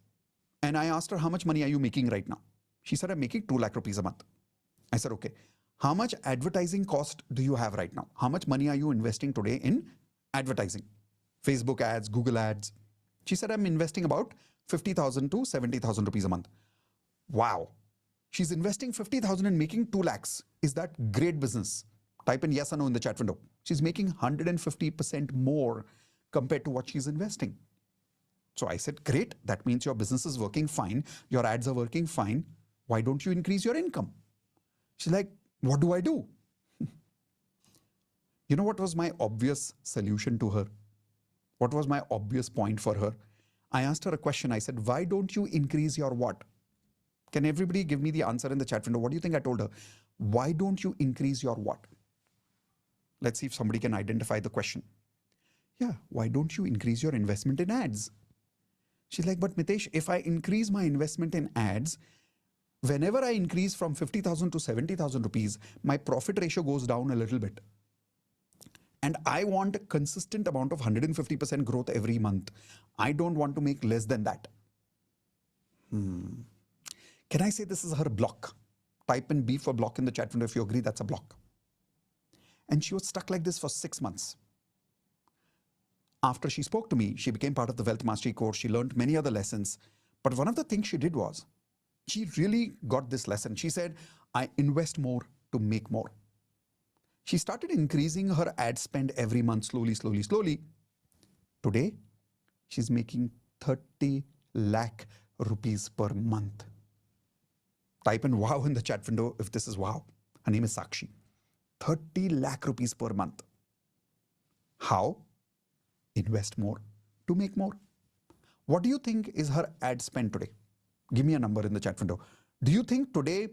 And I asked her, how much money are you making right now? She said, I'm making 2 lakh rupees a month. I said, okay, how much advertising cost do you have right now? How much money are you investing today in advertising? Facebook ads, Google ads. She said, I'm investing about 50,000 to 70,000 rupees a month. Wow. She's investing 50,000 and making 2 lakhs. Is that great business? Type in yes or no in the chat window. She's making 150% more compared to what she's investing. So I said, great. That means your business is working fine. Your ads are working fine. Why don't you increase your income? She's like, what do I do? You know what was my obvious solution to her? What was my obvious point for her? I asked her a question. I said, why don't you increase your what? Can everybody give me the answer in the chat window? What do you think I told her? Why don't you increase your what? Let's see if somebody can identify the question. Yeah, why don't you increase your investment in ads? She's like, but Mitesh, if I increase my investment in ads, whenever I increase from 50,000 to 70,000 rupees, my profit ratio goes down a little bit. And I want a consistent amount of 150% growth every month. I don't want to make less than that. Can I say this is her block? Type in B for block in the chat window if you agree that's a block. And she was stuck like this for 6 months. After she spoke to me, she became part of the Wealth Mastery course. She learned many other lessons. But one of the things she did was, She really got this lesson. She said, I invest more to make more. She started increasing her ad spend every month, slowly. Today, she's making 30 lakh rupees per month. Type in wow in the chat window if this is wow. Her name is Sakshi. 30 lakh rupees per month. How? Invest more to make more. What do you think is her ad spend today? Give me a number in the chat window. Do you think today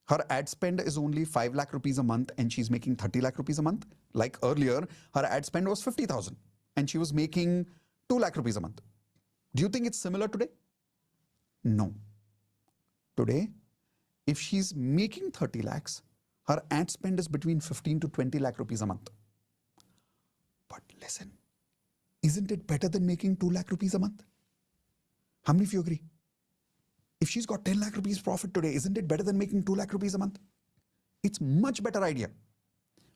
her ad spend is only 5 lakh rupees a month and she's making 30 lakh rupees a month? Like earlier, her ad spend was 50,000 and she was making 2 lakh rupees a month. Do you think it's similar today? No. Today, if she's making 30 lakhs, her ad spend is between 15 to 20 lakh rupees a month. But listen, isn't it better than making 2 lakh rupees a month? How many of you agree? If she's got 10 lakh rupees profit today, isn't it better than making 2 lakh rupees a month? It's much better idea.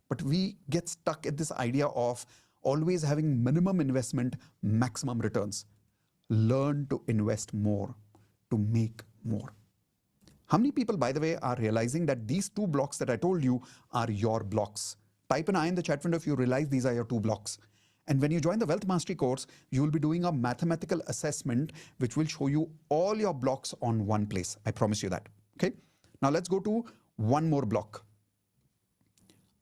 But we get stuck at this idea of always having minimum investment, maximum returns. Learn to invest more to make more. How many people, by the way, are realizing that these 2 blocks that I told you are your blocks? Type an I in the chat window if you realize these are your 2 blocks. And when you join the Wealth Mastery course, you will be doing a mathematical assessment which will show you all your blocks on one place. I promise you that. Okay. Now let's go to one more block.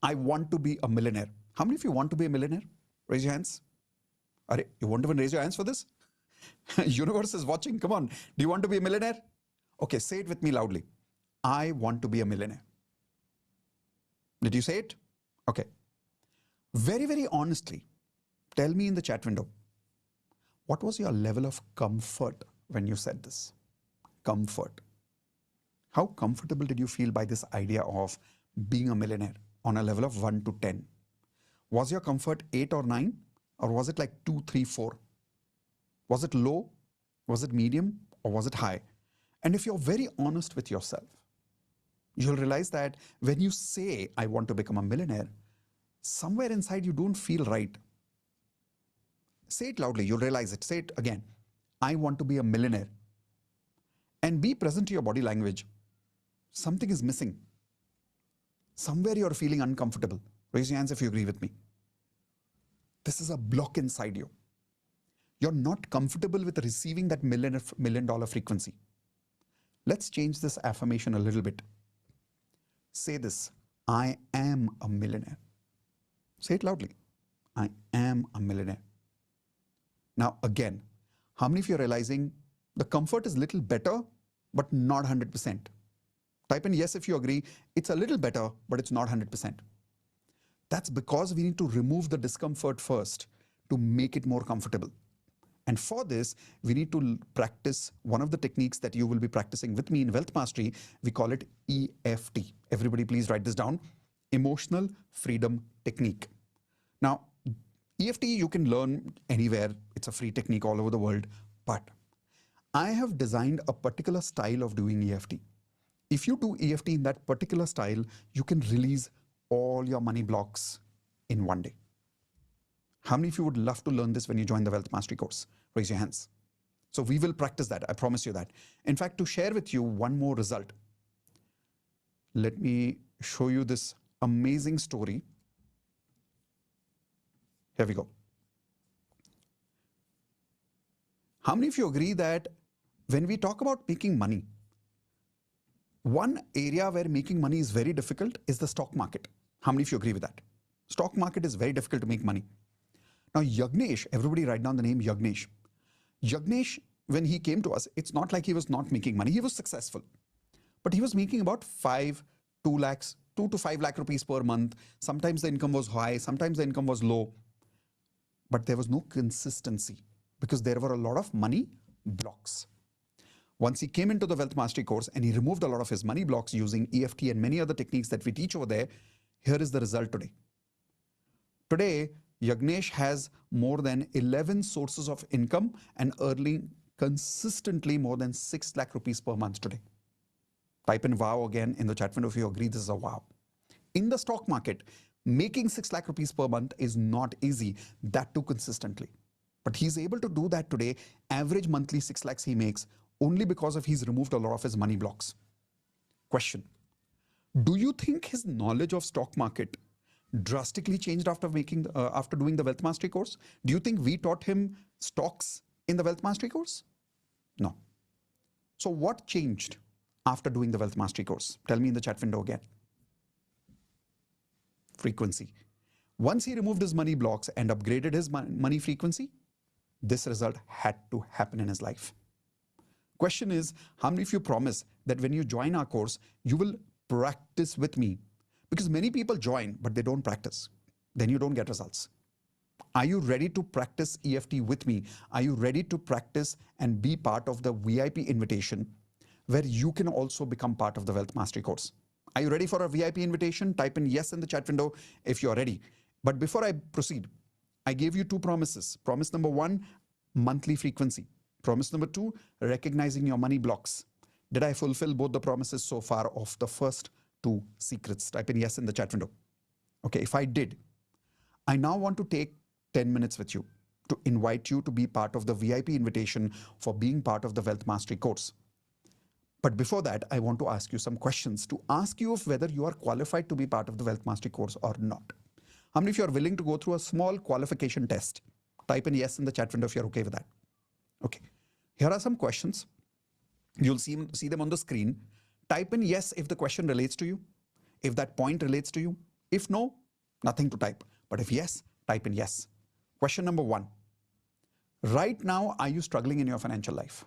I want to be a millionaire. How many of you want to be a millionaire? Raise your hands. Are you won't even raise your hands for this? Universe is watching. Come on. Do you want to be a millionaire? Okay, say it with me loudly. I want to be a millionaire. Did you say it? Okay. Very, very honestly, tell me in the chat window, what was your level of comfort when you said this? Comfort. How comfortable did you feel by this idea of being a millionaire on a level of 1 to 10? Was your comfort 8 or 9? Or was it like 2, 3, 4? Was it low? Was it medium? Or was it high? And if you're very honest with yourself, you'll realize that when you say, I want to become a millionaire, somewhere inside you don't feel right. Say it loudly, you'll realize it. Say it again. I want to be a millionaire. And be present to your body language. Something is missing. Somewhere you're feeling uncomfortable. Raise your hands if you agree with me. This is a block inside you. You're not comfortable with receiving that million dollar frequency. Let's change this affirmation a little bit. Say this, I am a millionaire. Say it loudly. I am a millionaire. Now again, how many of you are realizing the comfort is a little better, but not 100%? Type in yes if you agree, it's a little better, but it's not 100%. That's because we need to remove the discomfort first to make it more comfortable. And for this, we need to practice one of the techniques that you will be practicing with me in Wealth Mastery. We call it EFT. Everybody please write this down. Emotional Freedom Technique. Now, EFT you can learn anywhere. It's a free technique all over the world. But I have designed a particular style of doing EFT. If you do EFT in that particular style, you can release all your money blocks in one day. How many of you would love to learn this when you join the Wealth Mastery course? Raise your hands. So we will practice that. I promise you that. In fact, to share with you one more result, let me show you this amazing story. Here we go. How many of you agree that when we talk about making money, one area where making money is very difficult is the stock market? How many of you agree with that? Stock market is very difficult to make money. Now, Yagnesh, everybody write down the name Yagnesh. Yagnesh, when he came to us, it's not like he was not making money. He was successful. But he was making about 2 to 5 lakh rupees per month. Sometimes the income was high, sometimes the income was low. But there was no consistency because there were a lot of money blocks. Once he came into the Wealth Mastery course and he removed a lot of his money blocks using EFT and many other techniques that we teach over there, here is the result today. Today, Yagnesh has more than 11 sources of income and earning consistently more than 6 lakh rupees per month today. Type in wow again in the chat window if you agree this is a wow. In the stock market, making 6 lakh rupees per month is not easy, that too consistently. But he's able to do that today. Average monthly 6 lakhs he makes only because of he's removed a lot of his money blocks. Question: do you think his knowledge of stock market drastically changed after after doing the Wealth Mastery course? Do you think we taught him stocks in the Wealth Mastery course? No. So what changed after doing the Wealth Mastery course? Tell me in the chat window again. Frequency. Once he removed his money blocks and upgraded his money frequency, this result had to happen in his life. Question is, how many of you promise that when you join our course, you will practice with me? Because many people join, but they don't practice. Then you don't get results. Are you ready to practice EFT with me? Are you ready to practice and be part of the VIP invitation where you can also become part of the Wealth Mastery course? Are you ready for a VIP invitation? Type in yes in the chat window if you're ready. But before I proceed, I gave you two promises. Promise number one, monthly frequency. Promise number two, recognizing your money blocks. Did I fulfill both the promises so far of the first two secrets? Type in yes in the chat window. Okay, if I did, I now want to take 10 minutes with you to invite you to be part of the VIP invitation for being part of the Wealth Mastery course. But before that, I want to ask you some questions to ask you of whether you are qualified to be part of the Wealth Mastery course or not. How many of you are willing to go through a small qualification test? Type in yes in the chat window if you're okay with that. Okay, here are some questions. You'll see them on the screen. Type in yes if the question relates to you, if that point relates to you. If no, nothing to type. But if yes, type in yes. Question number one. Right now, are you struggling in your financial life?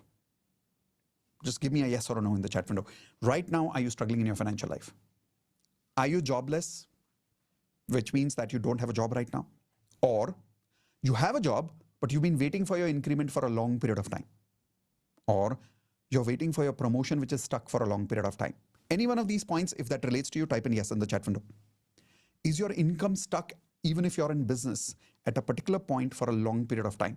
Just give me a yes or a no in the chat window. Right now, are you struggling in your financial life? Are you jobless? Which means that you don't have a job right now. Or you have a job, but you've been waiting for your increment for a long period of time. Or you're waiting for your promotion, which is stuck for a long period of time. Any one of these points, if that relates to you, type in yes in the chat window. Is your income stuck even if you're in business at a particular point for a long period of time?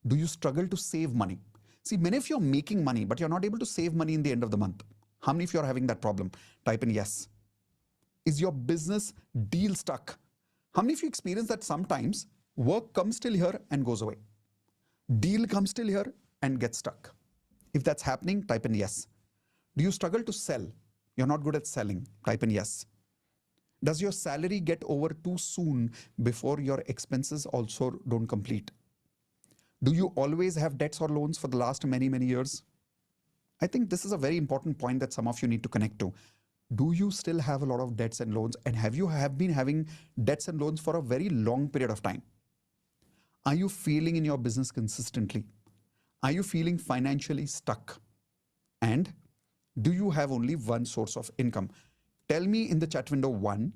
Do you struggle to save money? See, many of you are making money, but you're not able to save money in the end of the month. How many of you are having that problem? Type in yes. Is your business deal stuck? How many of you experience that sometimes work comes till here and goes away? Deal comes till here and gets stuck. If that's happening, type in yes. Do you struggle to sell? You're not good at selling. Type in yes. Does your salary get over too soon before your expenses also don't complete? Do you always have debts or loans for the last many, many years? I think this is a very important point that some of you need to connect to. Do you still have a lot of debts and loans? And have you been having debts and loans for a very long period of time? Are you failing in your business consistently? Are you feeling financially stuck? And do you have only one source of income? Tell me in the chat window one,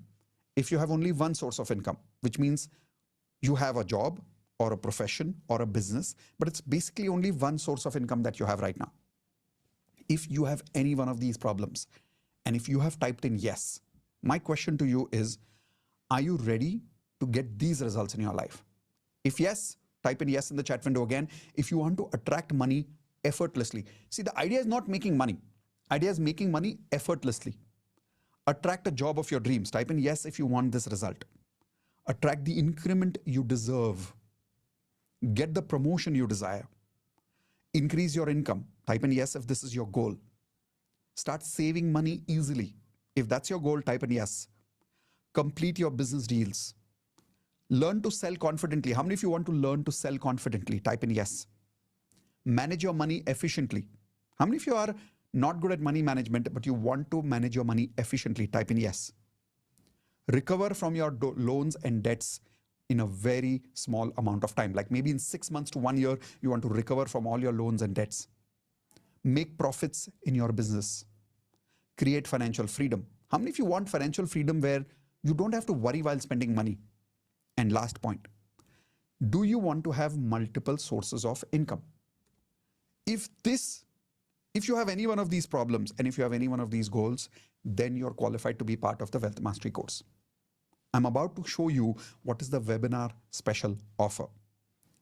if you have only one source of income, which means you have a job or a profession or a business, but it's basically only one source of income that you have right now. If you have any one of these problems, and if you have typed in yes, my question to you is, are you ready to get these results in your life? If yes, type in yes in the chat window again. If you want to attract money effortlessly. See, the idea is not making money. Idea is making money effortlessly. Attract a job of your dreams. Type in yes if you want this result. Attract the increment you deserve. Get the promotion you desire. Increase your income. Type in yes if this is your goal. Start saving money easily. If that's your goal, type in yes. Complete your business deals. Learn to sell confidently. How many of you want to learn to sell confidently? Type in yes. Manage your money efficiently. How many of you are not good at money management, but you want to manage your money efficiently? Type in yes. Recover from your loans and debts in a very small amount of time. Like maybe in 6 months to 1 year, you want to recover from all your loans and debts. Make profits in your business. Create financial freedom. How many of you want financial freedom where you don't have to worry while spending money? And last point, do you want to have multiple sources of income? If you have any one of these problems and if you have any one of these goals, then you're qualified to be part of the Wealth Mastery course. I'm about to show you what is the webinar special offer.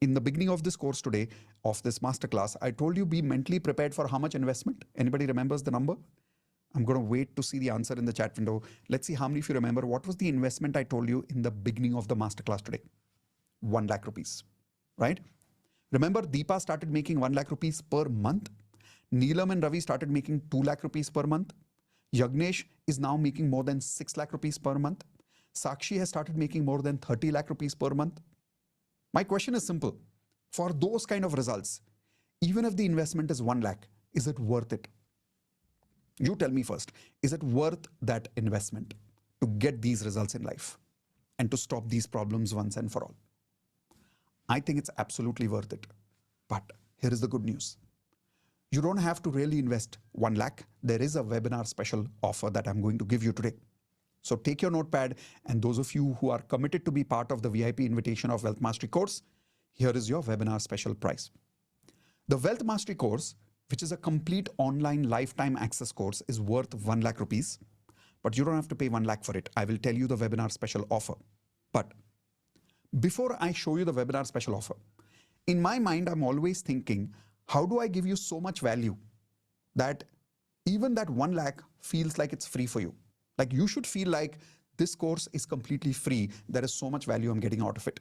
In the beginning of this course today, of this masterclass, I told you be mentally prepared for how much investment? Anybody remembers the number? I'm going to wait to see the answer in the chat window. Let's see how many of you remember what was the investment I told you in the beginning of the masterclass today. 1 lakh rupees, right? Remember, Deepa started making 1 lakh rupees per month. Neelam and Ravi started making 2 lakh rupees per month. Yagnesh is now making more than 6 lakh rupees per month. Sakshi has started making more than 30 lakh rupees per month. My question is simple. For those kind of results, even if the investment is 1 lakh, is it worth it? You tell me first, is it worth that investment to get these results in life and to stop these problems once and for all? I think it's absolutely worth it. But here is the good news. You don't have to really invest 1 lakh. There is a webinar special offer that I'm going to give you today. So take your notepad, and those of you who are committed to be part of the VIP invitation of Wealth Mastery course, here is your webinar special price. The Wealth Mastery course, which is a complete online lifetime access course, is worth 1 lakh rupees, but you don't have to pay 1 lakh for it. I will tell you the webinar special offer. But before I show you the webinar special offer, in my mind, I'm always thinking, how do I give you so much value that even that 1 lakh feels like it's free for you? Like you should feel like this course is completely free. There is so much value I'm getting out of it.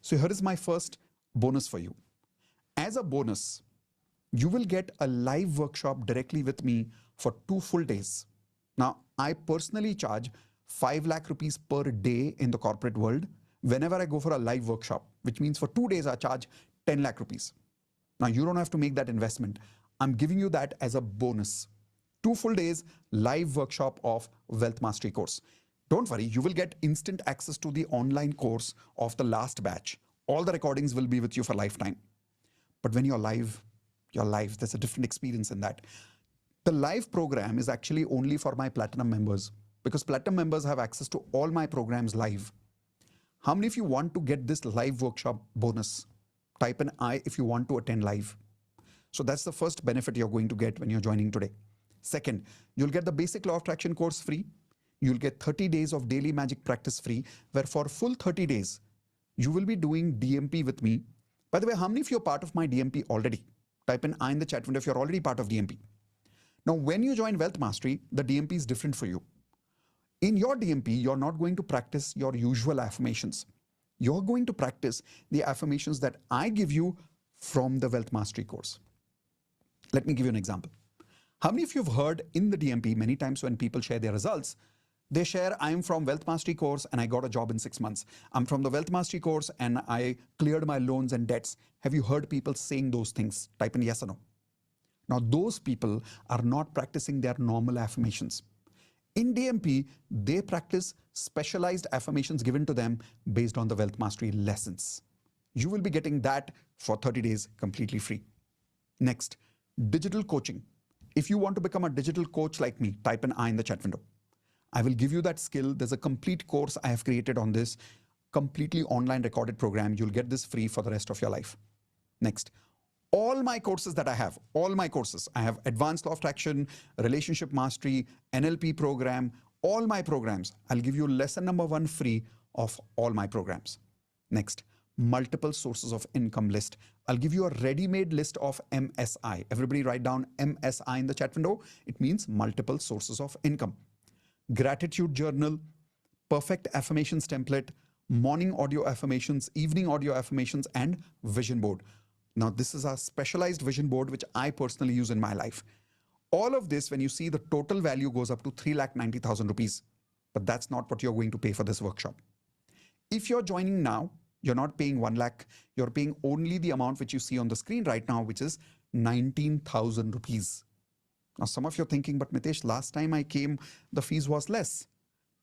So here is my first bonus for you. As a bonus, you will get a live workshop directly with me for 2 full days. Now, I personally charge 5 lakh rupees per day in the corporate world whenever I go for a live workshop, which means for 2 days, I charge 10 lakh rupees. Now, you don't have to make that investment. I'm giving you that as a bonus. 2 full days live workshop of Wealth Mastery course. Don't worry, you will get instant access to the online course of the last batch. All the recordings will be with you for lifetime. But when you're live, there's a different experience in that. The live program is actually only for my platinum members, because platinum members have access to all my programs live. How many of you want to get this live workshop bonus? Type an I if you want to attend live. So that's the first benefit you're going to get when you're joining today. Second, you'll get the basic law of attraction course free. You'll get 30 days of daily magic practice free, where for full 30 days, you will be doing DMP with me. By the way, how many of you are part of my DMP already? Type an I in the chat window if you're already part of DMP. Now, when you join Wealth Mastery, the DMP is different for you. In your DMP, you're not going to practice your usual affirmations. You're going to practice the affirmations that I give you from the Wealth Mastery course. Let me give you an example. How many of you have heard in the DMP many times when people share their results, they share, I'm from Wealth Mastery course and I got a job in 6 months. I'm from the Wealth Mastery course and I cleared my loans and debts. Have you heard people saying those things? Type in yes or no. Now, those people are not practicing their normal affirmations. In DMP, they practice specialized affirmations given to them based on the Wealth Mastery lessons. You will be getting that for 30 days completely free. Next, digital coaching. If you want to become a digital coach like me, type an I in the chat window. I will give you that skill. There's a complete course I have created on this, completely online recorded program. You'll get this free for the rest of your life. Next, all my courses that I have, I have Advanced Law of Attraction, Relationship Mastery, NLP program, all my programs. I'll give you lesson number 1 free of all my programs. Next, multiple sources of income list. I'll give you a ready-made list of MSI. Everybody write down MSI in the chat window. It means multiple sources of income. Gratitude journal, perfect affirmations template, morning audio affirmations, evening audio affirmations, and vision board. Now, this is a specialized vision board which I personally use in my life. All of this, when you see, the total value goes up to 3,90,000 rupees. But that's not what you're going to pay for this workshop. If you're joining now, you're not paying 1 lakh. You're paying only the amount which you see on the screen right now, which is 19,000 rupees. Now, some of you are thinking, but Mitesh, last time I came, the fees was less.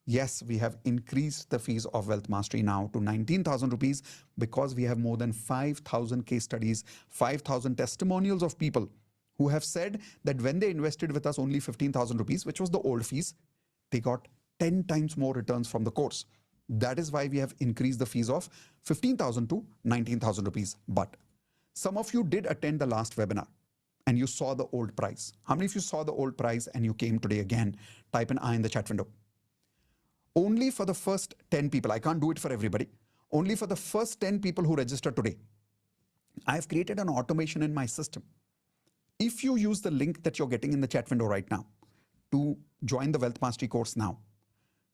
Yes, we have increased the fees of Wealth Mastery now to 19,000 rupees because we have more than 5,000 case studies, 5,000 testimonials of people who have said that when they invested with us only 15,000 rupees, which was the old fees, they got 10 times more returns from the course. That is why we have increased the fees of 15,000 to 19,000 rupees. But some of you did attend the last webinar and you saw the old price. How many of you saw the old price and you came today again? Type an I in the chat window. Only for the first 10 people, I can't do it for everybody. Only for the first 10 people who register today, I have created an automation in my system. If you use the link that you're getting in the chat window right now to join the Wealth Mastery course now,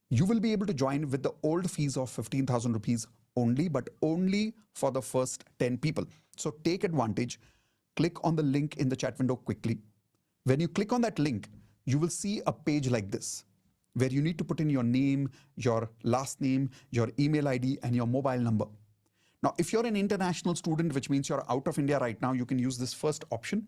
you will be able to join with the old fees of 15,000 rupees only, but only for the first 10 people. So take advantage, click on the link in the chat window quickly. When you click on that link, you will see a page like this, where you need to put in your name, your last name, your email ID, and your mobile number. Now, if you're an international student, which means you're out of India right now, you can use this first option.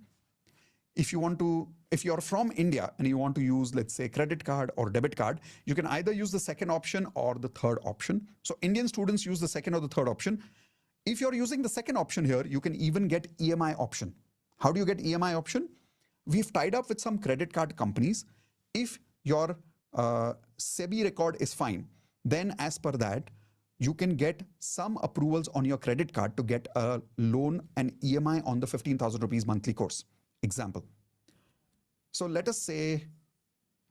If you're from India and you want to use, let's say, credit card or debit card, you can either use the second option or the third option. So Indian students use the second or the third option. If you're using the second option here, you can even get EMI option. How do you get EMI option? We've tied up with some credit card companies. If your SEBI record is fine, then as per that, you can get some approvals on your credit card to get a loan and EMI on the 15,000 rupees monthly course. Example. So let us say,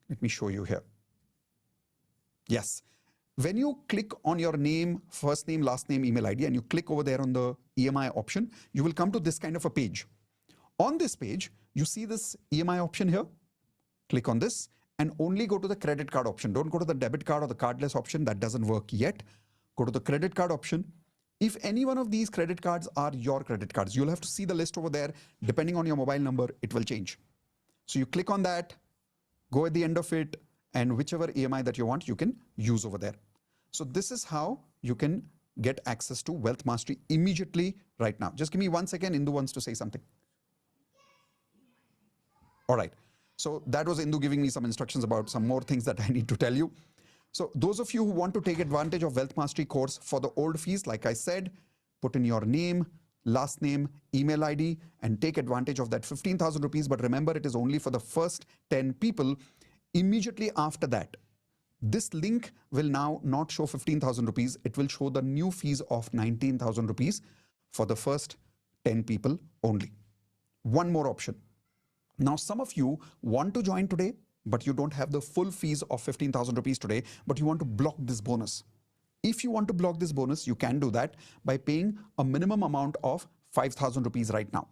let me show you here. Yes. When you click on your name, first name, last name, email ID, and you click over there on the EMI option, you will come to this kind of a page. On this page, you see this EMI option here. Click on this and only go to the credit card option. Don't go to the debit card or the cardless option. That doesn't work yet. Go to the credit card option. If any one of these credit cards are your credit cards, you'll have to see the list over there. Depending on your mobile number, it will change. So you click on that, go at the end of it, and whichever EMI that you want, you can use over there. So this is how you can get access to Wealth Mastery immediately right now. Just give me 1 second. Indu wants to say something. All right. So that was Indu giving me some instructions about some more things that I need to tell you. So those of you who want to take advantage of Wealth Mastery course for the old fees, like I said, put in your name, last name, email ID, and take advantage of that 15,000 rupees. But remember, it is only for the first 10 people. Immediately after that, this link will now not show 15,000 rupees. It will show the new fees of 19,000 rupees for the first 10 people only. One more option. Now, some of you want to join today, but you don't have the full fees of 15,000 rupees today, but you want to block this bonus. If you want to block this bonus, you can do that by paying a minimum amount of 5,000 rupees right now.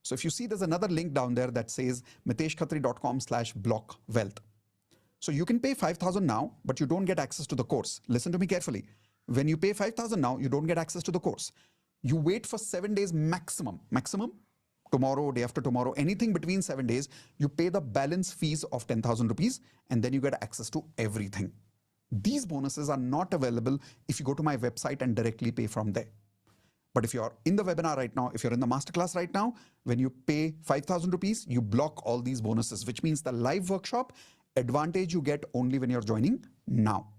So if you see, there's another link down there that says miteshkhatri.com/blockwealth. So you can pay 5,000 now, but you don't get access to the course. Listen to me carefully. When you pay 5,000 now, you don't get access to the course. You wait for 7 days maximum, tomorrow, day after tomorrow, anything between 7 days, you pay the balance fees of 10,000 rupees and then you get access to everything. These bonuses are not available if you go to my website and directly pay from there. But if you're in the webinar right now, if you're in the masterclass right now, when you pay 5,000 rupees, you block all these bonuses, which means the live workshop advantage you get only when you're joining now.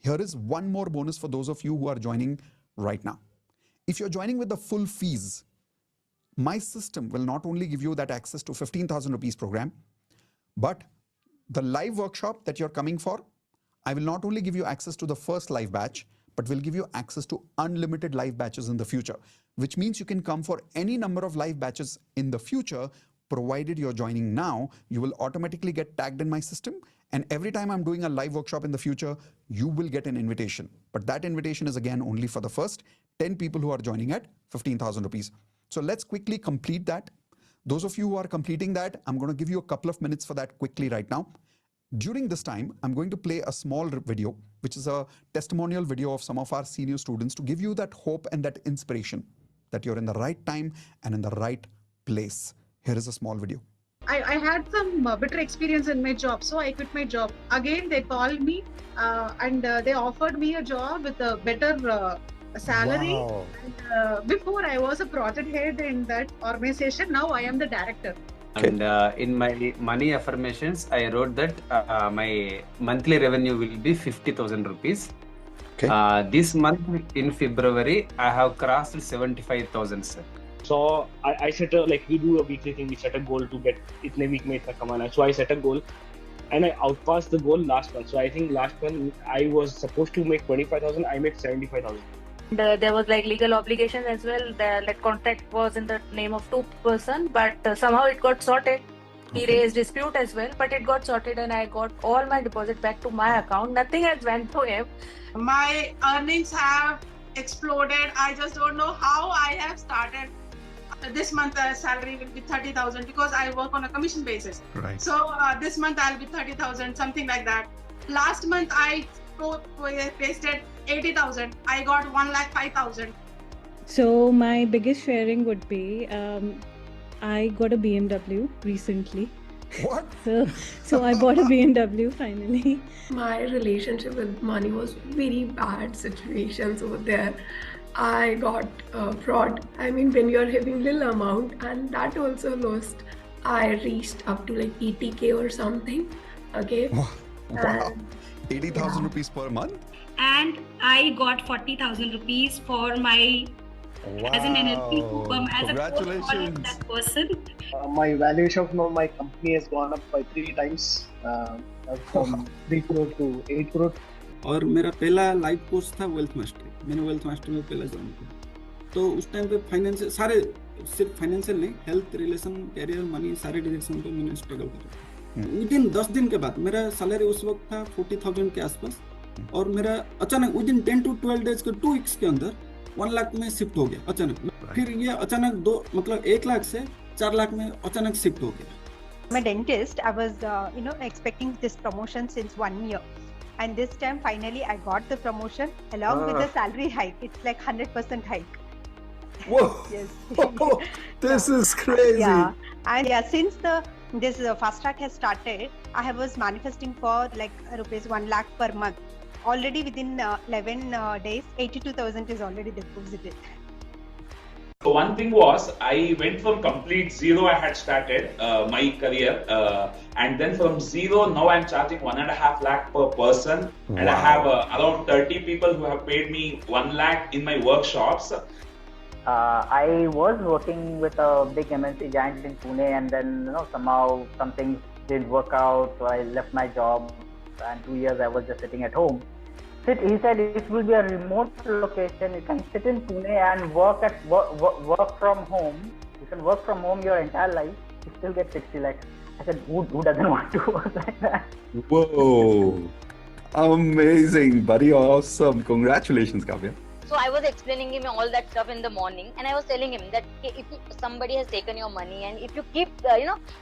Here is one more bonus for those of you who are joining right now. If you're joining with the full fees, my system will not only give you that access to 15,000 rupees program, but the live workshop that you're coming for, I will not only give you access to the first live batch, but will give you access to unlimited live batches in the future, which means you can come for any number of live batches in the future, provided you're joining now. You will automatically get tagged in my system. And every time I'm doing a live workshop in the future, you will get an invitation. But that invitation is again only for the first 10 people who are joining at 15,000 rupees. So let's quickly complete that. Those of you who are completing that, I'm going to give you a couple of minutes for that quickly right now. During this time, I'm going to play a small video, which is a testimonial video of some of our senior students to give you that hope and that inspiration that you're in the right time and in the right place. Here is a small video. I had some better experience in my job, so I quit my job. Again, they called me and they offered me a job with a better salary. Wow. And, before I was a project head in that organization, now I am the director. And in my money affirmations, I wrote that my monthly revenue will be 50,000 rupees. Okay. This month in February, I have crossed 75,000, sir. So I set a, like we do a weekly thing, we set a goal to get itne week mein itna kamana. So I set a goal and I outpassed the goal last month. So I think last month I was supposed to make 25,000, I made 75,000. There was like legal obligations as well. The contract was in the name of two person, but somehow it got sorted. He raised dispute as well, but it got sorted and I got all my deposit back to my account. Nothing has went to him. My earnings have exploded. I just don't know how I have started. This month salary will be 30,000 because I work on a commission basis. Right. So this month I'll be 30,000, something like that. Last month I pasted 80,000. I got 1,05,000. So my biggest sharing would be I got a BMW recently. What? So I bought a BMW finally. My relationship with money was very bad situations over there. I got fraud. I mean, when you're having little amount, and that also lost. I reached up to like 80K or something. Okay. Wow. 80,000 rupees per month? And I got 40,000 rupees for my as an NLP as a coach for that person. My valuation of my company has gone up by 3 times from 3 crore to 8 crore. और मेरा पहला live course था wealth mastery. मैंने wealth mastery में पहला join किया. तो उस टाइम पे फाइनेंशियल सारे सिर्फ फाइनेंशियल नहीं, हेल्थ, रिलेशन, कैरियर, मनी, सारे डायरेक्शन पे मैंने स्ट्रगल करा. विदिन 10 दिन के बाद मेरा सैलरी उस वक्त था 40,000 के आसपास, और मेरा अचानक विदिन 10 to 12 डेज के 2 वीक्स के अंदर 1 लाख में शिफ्ट हो गया अचानक. फिर ये अचानक 1 लाख से 4 लाख में अचानक शिफ्ट हो गया. I'm a dentist. I was, expecting this promotion since 1 year. And this time, finally, I got the promotion along with the salary hike. It's like 100% hike. Whoa! Yes. This is crazy. Yeah. And yeah, since this fast track has started, I was manifesting for like rupees 1 lakh per month. Already within 11 days, 82,000 is already deposited. So one thing was, I went from complete zero. I had started my career, and then from zero, now I'm charging 1.5 lakh per person, and I have around 30 people who have paid me 1 lakh in my workshops. I was working with a big MNC giant in Pune, and then somehow some things didn't work out, so I left my job, and 2 years I was just sitting at home. He said it will be a remote location. You can sit in Pune and work from home. You can work from home your entire life. You still get 60 lakhs. I said, who doesn't want to work like that? Whoa! Amazing, buddy! Awesome! Congratulations, Kavya. So I was explaining him all that stuff in the morning, and I was telling him that if somebody has taken your money, and if you keep,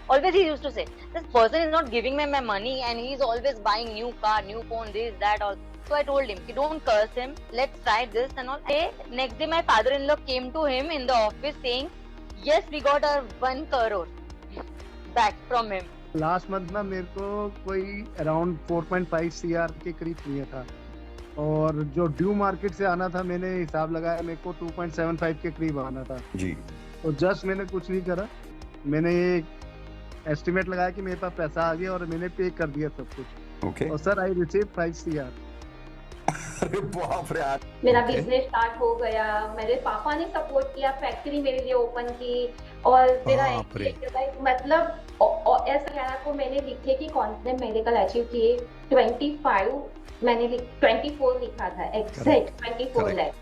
always he used to say, this person is not giving me my money, and he's always buying new car, new phone, this, that, all. So I told him, don't curse him, let's try this and all. Next day my father-in-law came to him in the office saying, yes, we got our 1 crore back from him. Last month ना मेरे को कोई around 4.5 CR के करीब चाहिए था, और जो ड्यू मार्केट से आना था मैंने हिसाब लगाया मेरे को 2.75 के करीब आना था जी. तो जस्ट मैंने कुछ नहीं करा, मैंने ये एस्टिमेट लगाया कि मेरे पास पैसा आ गया और मैंने पे कर दिया सब कुछ. Okay. और सर आई रिसीव 5 CR. अरे बाप रे यार. मेरा बिजनेस स्टार्ट हो गया, मेरे पापा ने सपोर्ट किया, फैक्ट्री मेरे लिए ओपन की, और मेरा मतलब ऐसा कहना को मैंने लिखे कि कौन से मेडिकल अचीव किए 25, मैंने 24 लिखा था, एग्जैक्ट 24 लाख.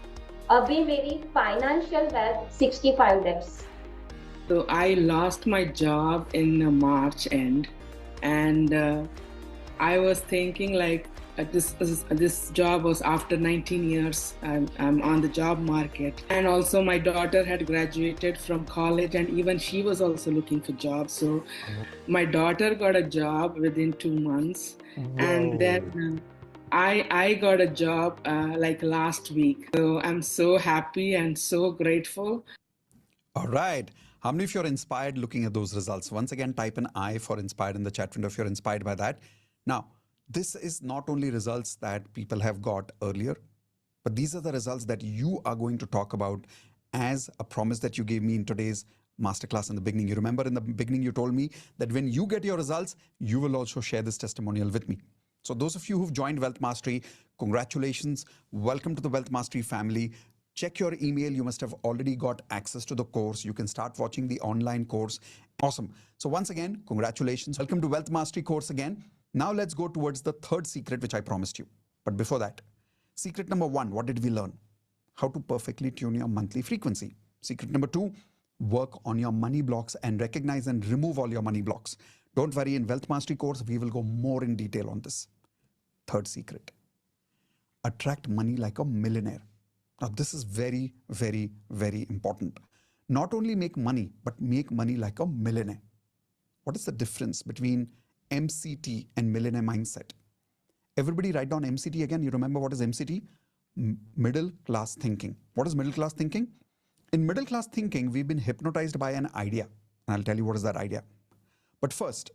अभी मेरी financial wealth 65 lakhs. So I lost my job in March end, and I was thinking like this job was after 19 years. I'm on the job market, and also my daughter had graduated from college, and even she was also looking for jobs. So my daughter got a job within 2 months. Whoa. And then I got a job like last week. So I'm so happy and so grateful. All right. How many of you are inspired looking at those results? Once again, type an I for inspired in the chat window if you're inspired by that. Now, this is not only results that people have got earlier, but these are the results that you are going to talk about as a promise that you gave me in today's masterclass in the beginning. You remember in the beginning, you told me that when you get your results, you will also share this testimonial with me. So those of you who've joined Wealth Mastery, congratulations. Welcome to the Wealth Mastery family. Check your email. You must have already got access to the course. You can start watching the online course. Awesome. So once again, congratulations. Welcome to Wealth Mastery course again. Now let's go towards the third secret, which I promised you. But before that, secret number 1, what did we learn? How to perfectly tune your monthly frequency. Secret number 2, work on your money blocks and recognize and remove all your money blocks. Don't worry, in Wealth Mastery course, we will go more in detail on this. Third secret, attract money like a millionaire. Now, this is very, very, very important. Not only make money, but make money like a millionaire. What is the difference between MCT and millionaire mindset? Everybody write down MCT again. You remember what is MCT? Middle class thinking. What is middle class thinking? In middle class thinking, we've been hypnotized by an idea. And I'll tell you what is that idea. But first,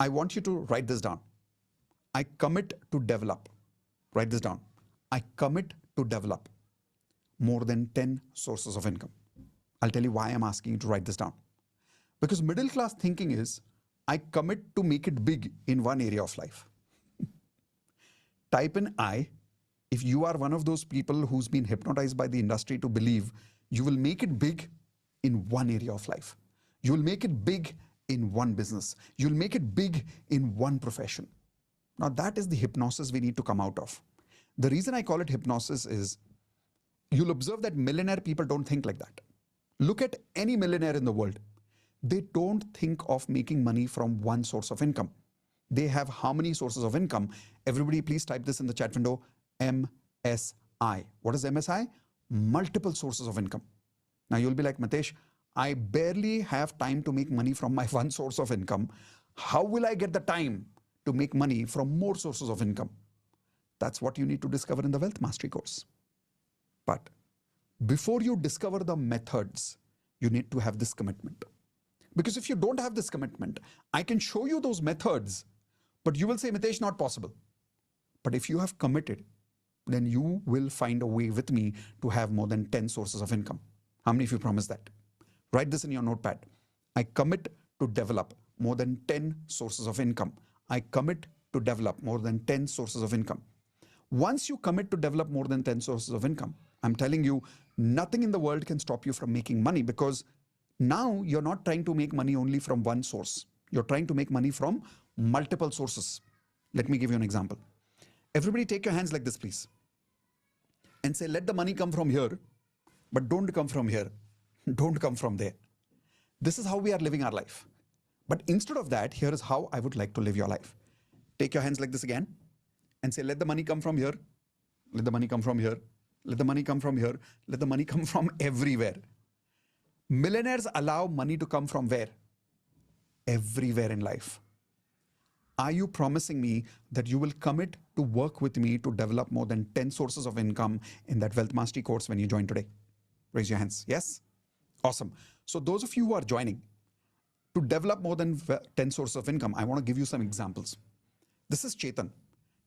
I want you to write this down. I commit to develop. Write this down. I commit to develop more than 10 sources of income. I'll tell you why I'm asking you to write this down. Because middle class thinking is, I commit to make it big in one area of life. Type in I if you are one of those people who's been hypnotized by the industry to believe you will make it big in one area of life. You will make it big in one business. You'll make it big in one profession. Now that is the hypnosis we need to come out of. The reason I call it hypnosis is you'll observe that millionaire people don't think like that. Look at any millionaire in the world. They don't think of making money from one source of income. They have how many sources of income? Everybody please type this in the chat window, MSI. What is MSI? Multiple sources of income. Now you'll be like, Mitesh, I barely have time to make money from my one source of income. How will I get the time to make money from more sources of income? That's what you need to discover in the Wealth Mastery course. But before you discover the methods, you need to have this commitment. Because if you don't have this commitment, I can show you those methods, but you will say, Mitesh, not possible. But if you have committed, then you will find a way with me to have more than 10 sources of income. How many of you promise that? Write this in your notepad. I commit to develop more than 10 sources of income. I commit to develop more than 10 sources of income. Once you commit to develop more than 10 sources of income, I'm telling you, nothing in the world can stop you from making money, because now you're not trying to make money only from one source. You're trying to make money from multiple sources. Let me give you an example. Everybody take your hands like this, please. And say, let the money come from here, but don't come from here. Don't come from there. This is how we are living our life. But instead of that, here is how I would like to live your life. Take your hands like this again and say, let the money come from here. Let the money come from here. Let the money come from here. Let the money come from everywhere. Millionaires allow money to come from where? Everywhere in life. Are you promising me that you will commit to work with me to develop more than 10 sources of income in that Wealth Mastery course when you join today? Raise your hands. Yes? Awesome. So those of you who are joining, to develop more than 10 sources of income, I want to give you some examples. This is Chetan.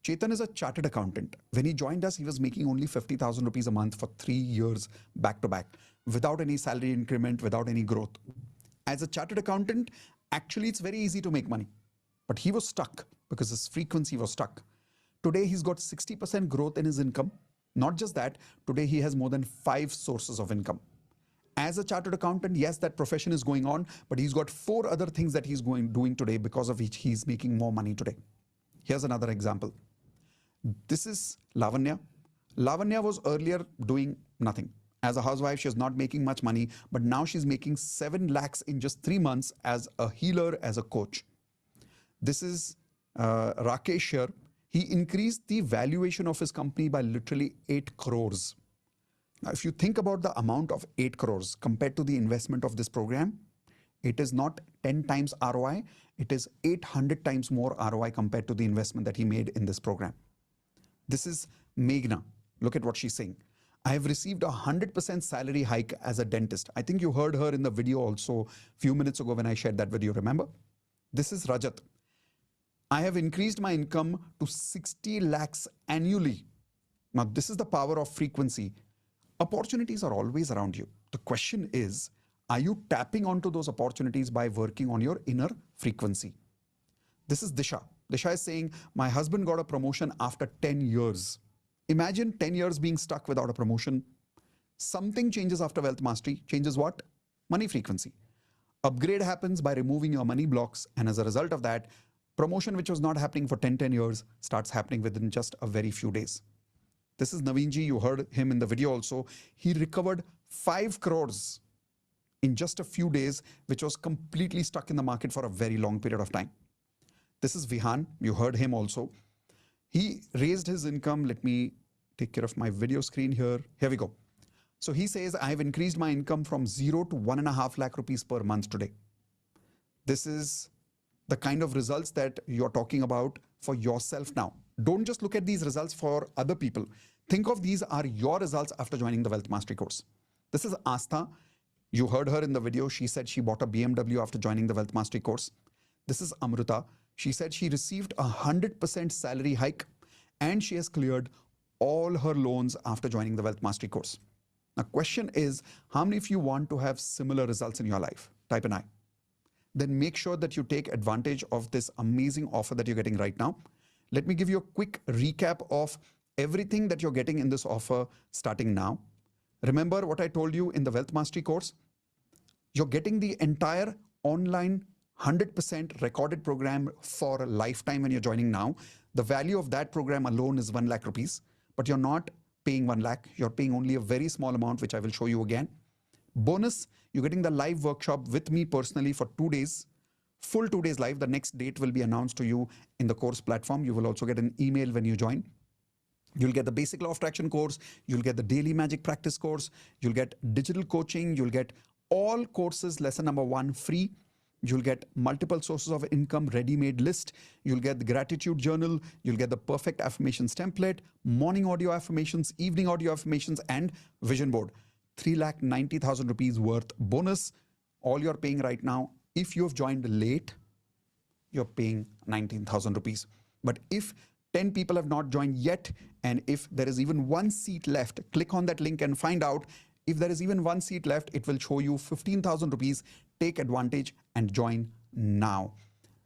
Chetan is a chartered accountant. When he joined us, he was making only 50,000 rupees a month for 3 years back to back, without any salary increment, without any growth. As a chartered accountant, actually it's very easy to make money, but he was stuck because his frequency was stuck. Today, he's got 60% growth in his income. Not just that, today he has more than 5 sources of income. As a chartered accountant, yes, that profession is going on, but he's got 4 other things that he's doing today, because of which he's making more money today. Here's another example. This is Lavanya. Lavanya was earlier doing nothing. As a housewife, she was not making much money, but now she's making 7 lakhs in just 3 months as a healer, as a coach. This is Rakesh here. He increased the valuation of his company by literally 8 crores. Now, if you think about the amount of 8 crores compared to the investment of this program, it is not 10 times ROI, it is 800 times more ROI compared to the investment that he made in this program. This is Meghna. Look at what she's saying. I have received a 100% salary hike as a dentist. I think you heard her in the video also a few minutes ago when I shared that video, remember? This is Rajat. I have increased my income to 60 lakhs annually. Now, this is the power of frequency. Opportunities are always around you. The question is, are you tapping onto those opportunities by working on your inner frequency? This is Disha. Disha is saying, my husband got a promotion after 10 years. Imagine 10 years being stuck without a promotion. Something changes after Wealth Mastery. Changes what? Money frequency. Upgrade happens by removing your money blocks, and as a result of that, promotion which was not happening for 10 years starts happening within just a very few days. This is Naveenji. You heard him in the video also. He recovered 5 crores in just a few days, which was completely stuck in the market for a very long period of time. This is Vihan. You heard him also. He raised his income. Let me take care of my video screen here. Here we go. So he says, I have increased my income from 0 to 1.5 lakh rupees per month today. This is the kind of results that you're talking about for yourself now. Don't just look at these results for other people. Think of these are your results after joining the Wealth Mastery course. This is Astha. You heard her in the video. She said she bought a BMW after joining the Wealth Mastery course. This is Amruta. She said she received 100% salary hike and she has cleared all her loans after joining the Wealth Mastery course. Now, question is, how many of you want to have similar results in your life? Type an I. Then make sure that you take advantage of this amazing offer that you're getting right now. Let me give you a quick recap of everything that you're getting in this offer starting now. Remember what I told you in the Wealth Mastery course? You're getting the entire online 100% recorded program for a lifetime when you're joining now. The value of that program alone is 1 lakh rupees, but you're not paying 1 lakh. You're paying only a very small amount, which I will show you again. Bonus, you're getting the live workshop with me personally for 2 days, full 2 days live. The next date will be announced to you in the course platform. You will also get an email when you join. You'll get the basic law of attraction course. You'll get the daily magic practice course. You'll get digital coaching. You'll get all courses, lesson number 1 free. You'll get multiple sources of income ready-made list. You'll get the gratitude journal. You'll get the perfect affirmations template, morning audio affirmations, evening audio affirmations, and vision board. 3,90,000 rupees worth bonus. All you're paying right now, if you've joined late, you're paying 19,000 rupees. But if 10 people have not joined yet, and if there is even 1 seat left, click on that link and find out. If there is even 1 seat left, it will show you 15,000 rupees. Take advantage and join now.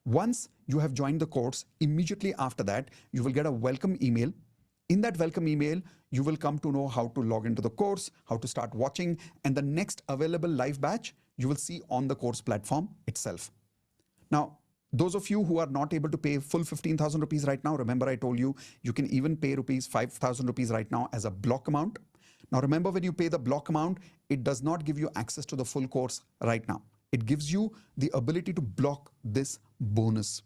Once you have joined the course, immediately after that, you will get a welcome email. In that welcome email, you will come to know how to log into the course, how to start watching, and the next available live batch you will see on the course platform itself. Now, those of you who are not able to pay full 15,000 rupees right now, remember I told you, you can even pay 5,000 rupees right now as a block amount. Now remember, when you pay the block amount, it does not give you access to the full course right now. It gives you the ability to block this bonus.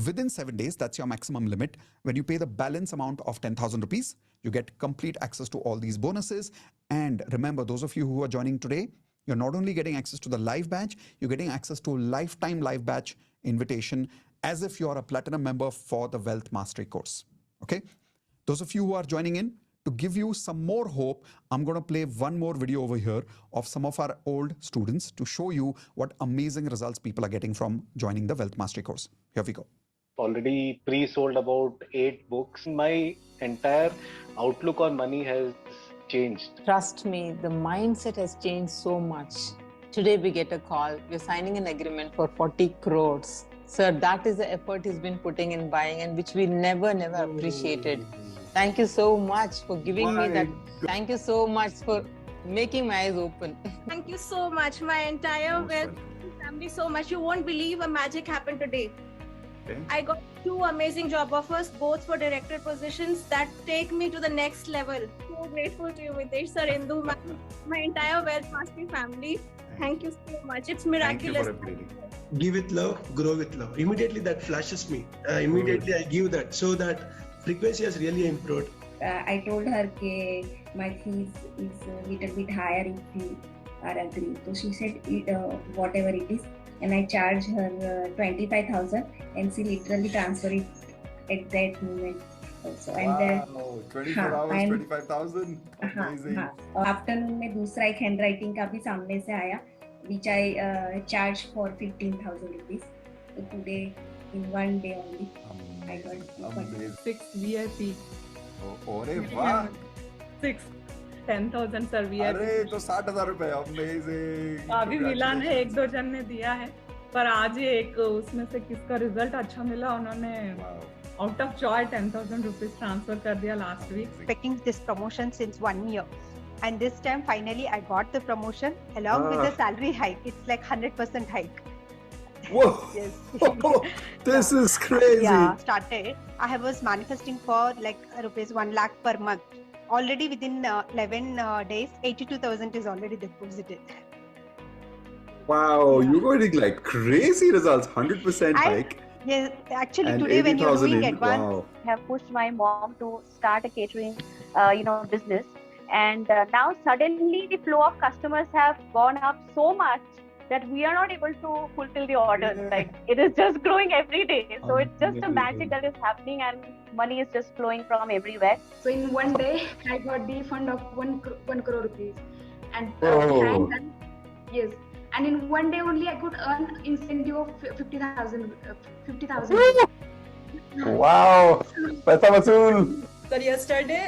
Within 7 days, that's your maximum limit. When you pay the balance amount of 10,000 rupees, you get complete access to all these bonuses. And remember, those of you who are joining today, you're not only getting access to the live batch, you're getting access to a lifetime live batch invitation as if you're a platinum member for the Wealth Mastery course. Okay? Those of you who are joining in, to give you some more hope, I'm going to play one more video over here of some of our old students to show you what amazing results people are getting from joining the Wealth Mastery course. Here we go. Already pre-sold about 8 books. My entire outlook on money has changed. Trust me, the mindset has changed so much. Today we get a call, we're signing an agreement for 40 crores. Sir, that is the effort he's been putting in buying and which we never appreciated. Thank you so much for giving me that. Thank you so much for making my eyes open. Thank you so much, my entire family so much. You won't believe a magic happened today. Okay. I got 2 amazing job offers, both for director positions that take me to the next level. So grateful to you, Mitesh sir, Indu, my entire Wealth Mastery family. Thank you so much. It's miraculous. Thank you for upgrading. Give with love, grow with love. Immediately that flashes me. Immediately I give that, so that frequency has really improved. I told her that my fees is a little bit higher if you are agree. So she said whatever it is, and I charge her 25,000, and she literally transfer it at that moment. Also. And then 24 hours, 25,000. Amazing. Afternoon में दूसरा एक handwriting का भी सामने से आया, which I charged for 15,000 rupees. So today, in 1 day only, I got 6 VIP. अरे वाह! 6 10,000 सर VIP. अरे तो 60,000 रुपए. Amazing. अभी मिला है, 1-2 जन ने दिया है, पर आज ये एक उसमें से किसका रिजल्ट अच्छा मिला, उन्होंने out of joy 10,000 rupees transfer कर दिया last week. Expecting this promotion since 1 year, and this time finally I got the promotion along with the salary hike. It's like 100% hike. Whoa! Yes. This is crazy. Yeah, started. I was manifesting for like rupees 1 lakh per month. Already within 11 days, 82,000 is already deposited. Wow, you're getting like crazy results. 100% hike. Yes, actually And today when you're 80,000 doing in, advanced, wow. have pushed my mom to start a catering, business, and now suddenly the flow of customers have gone up so much that we are not able to fulfill the orders. Like it is just growing every day. So it's just a magic that is happening, and money is just flowing from everywhere. So in 1 day, I got the fund of 1 crore rupees, and Oh. behind that, yes, and in one day only I could earn incentive of 50,000. 50,000. Wow, paisa vasool. Sir, yesterday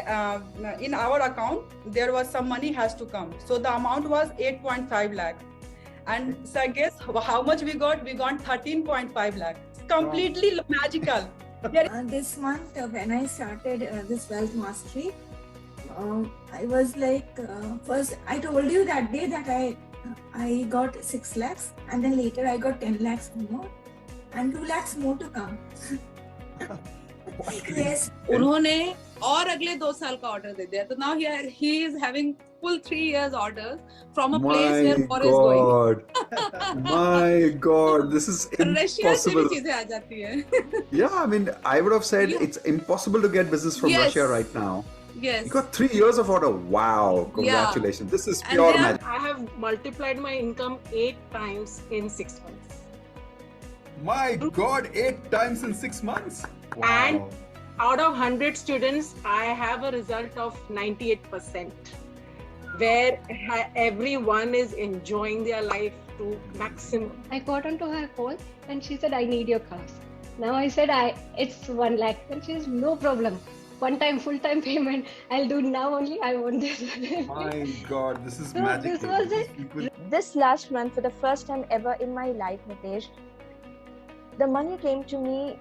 in our account there was some money has to come, so the amount was 8.5 lakh, and sir, guess how much we got? We got 13.5 lakh. It's completely magical. This month when I started this wealth mastery, I was like, first I told you that day that I got 6 lakhs, and then later I got 10 lakhs more and 2 lakhs more to come. Yes. उन्होंने और अगले 2 साल का order दे दिया, तो now he is having full 3 years orders from a place where war is going. My God, this is Russia से भी impossible. चीजें आ जाती हैं. Yeah, I mean, I would have said it's impossible to get business from Yes. Russia right now. Yes. You got 3 years of order. Wow, congratulations. This is And pure then magic. I have multiplied my income 8 times in 6 months. My God, 8 times in 6 months. Wow. And out of 100 students, I have a result of 98%, where everyone is enjoying their life to maximum. I got onto her call and she said, I need your class. Now I said, it's 1 lakh. And she says, no problem. One time, full-time payment. I'll do now only. I want this. My God, this is So magic. this was it. This last month, for the first time ever in my life, Mitesh, the money came to me.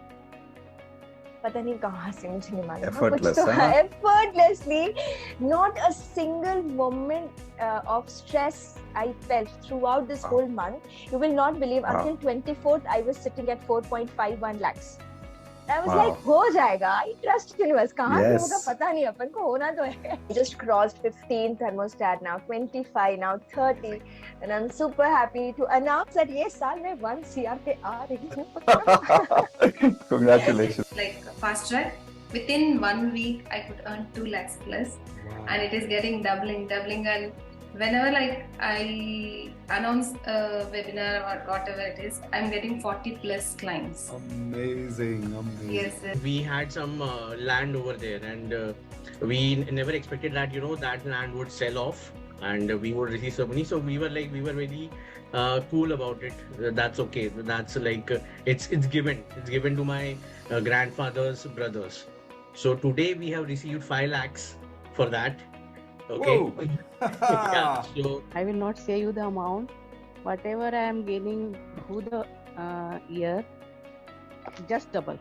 पता नहीं कहाँ से मुझे नहीं मालूम, Effortless, कुछ तो huh? effortlessly, not a single moment of stress I felt throughout this whole month. You will not believe, until 24th I was sitting at 4.51 lakhs. I was like, हो जाएगा, I trust universe. कहाँ से होगा पता नहीं, अपन को होना तो है. Just crossed 15 thermostat now, 25 now, 30, and I'm super happy to announce that ये साल मैं 1 CR पे आ रही हूँ. Congratulations. Like fast track, within 1 week I could earn 2 lakhs plus, and it is getting doubling, and whenever like I announce a webinar or whatever it is, I'm getting 40 plus clients. Amazing. Yes, sir. We had some land over there, and we never expected that that land would sell off and we would receive some money. So we were very cool about it. That's okay. That's like it's given to my grandfather's brothers. So today we have received 5 lakhs for that. Okay. Yeah, so I will not say you the amount. Whatever I am gaining through the year, just double.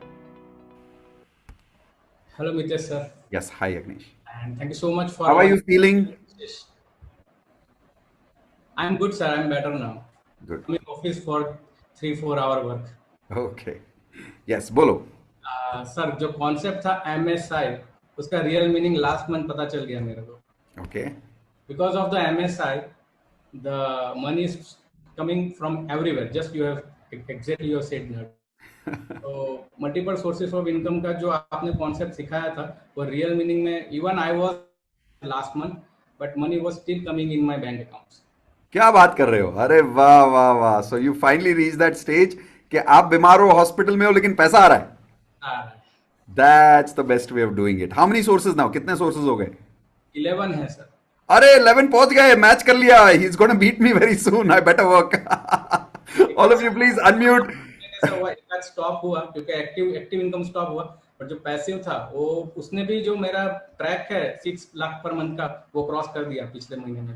Hello, Mitesh sir. Yes, hi Agnish. And thank you so much for. How are you feeling? I'm good, sir. I'm better now. Good. I'm in office for 3-4 hour work. Okay. Yes, bolo. Sir जो concept था MSI, उसका real meaning last month पता चल गया मेरे को. Okay. Because of the MSI, the money is coming from everywhere. Just you have exactly you said that. तो multiple sources of income का जो आपने कॉन्सेप्ट सिखाया था, वो रियल मीनिंग में even I was last month, but money was still coming in my bank accounts. क्या बात कर रहे हो? अरे वाह वाह वाह. So you finally reached that stage कि आप बीमार हो, हॉस्पिटल में हो, लेकिन पैसा आ रहा है. That's the best way of doing it. How many sources now? कितने sources हो गए? 11 है सर. अरे 11 पहुंच गए, मैच कर लिया. He's going to beat me very soon. I better work. All of you please unmute. Stop हुआ क्योंकि एक्टिव इनकम स्टॉप हुआ, और जो पैसिव था वो उसने भी जो मेरा ट्रैक है 6 लाख पर मंथ का वो क्रॉस कर दिया पिछले महीने में.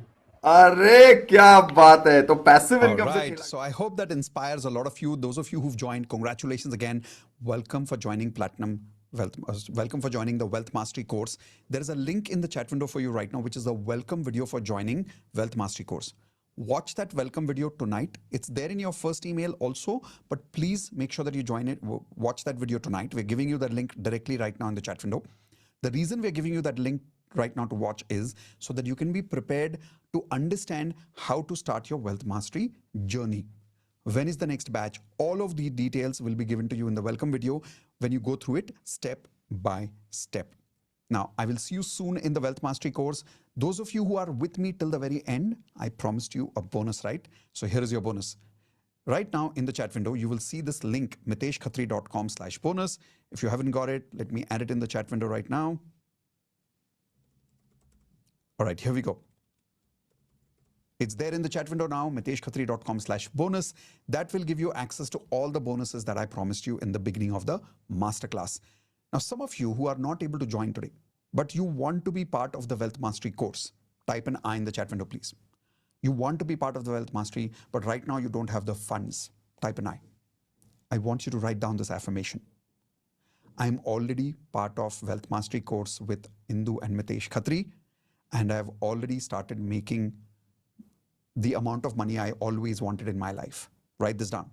अरे क्या बात है. तो passive income. Right. So I hope that inspires a lot of you. Those of you who've joined, congratulations again. Welcome for joining Platinum Wealth. Welcome for joining the Wealth Mastery course. There is a link in the chat window for you right now, which is a welcome video for joining Wealth Mastery course. Watch that welcome video tonight. It's there in your first email also, but please make sure that you join it. Watch that video tonight. We're giving you that link directly right now in the chat window. The reason we're giving you that link right now to watch is so that you can be prepared to understand how to start your wealth mastery journey. When is the next batch? All of the details will be given to you in the welcome video when you go through it step by step. Now, I will see you soon in the Wealth Mastery course. Those of you who are with me till the very end, I promised you a bonus, right? So here is your bonus. Right now in the chat window, you will see this link, miteshkhatri.com/bonus. If you haven't got it, let me add it in the chat window right now. All right, here we go. It's there in the chat window now, miteshkhatri.com/bonus. That will give you access to all the bonuses that I promised you in the beginning of the masterclass. Now, some of you who are not able to join today, but you want to be part of the Wealth Mastery course, type an I in the chat window, please. You want to be part of the Wealth Mastery, but right now you don't have the funds. Type an I. I want you to write down this affirmation. I'm already part of Wealth Mastery course with Indu and Mitesh Khatri, and I've already started making the amount of money I always wanted in my life. Write this down.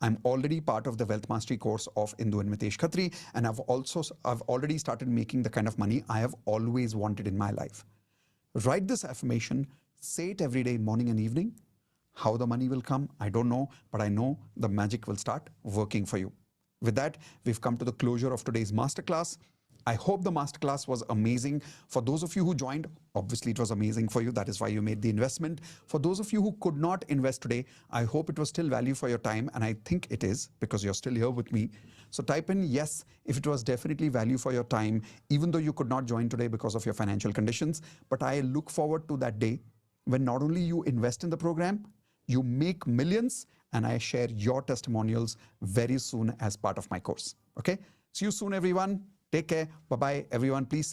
I'm already part of the Wealth Mastery course of Indu and Mitesh Khatri, and I've already started making the kind of money I have always wanted in my life. Write this affirmation, say it every day, morning and evening. How the money will come, I don't know, but I know the magic will start working for you. With that, we've come to the closure of today's masterclass. I hope the masterclass was amazing. For those of you who joined, obviously it was amazing for you. That is why you made the investment. For those of you who could not invest today, I hope it was still value for your time. And I think it is, because you're still here with me. So type in yes if it was definitely value for your time, even though you could not join today because of your financial conditions. But I look forward to that day when not only you invest in the program, you make millions, and I share your testimonials very soon as part of my course. Okay? See you soon, everyone. Take care. Bye-bye, everyone. Please say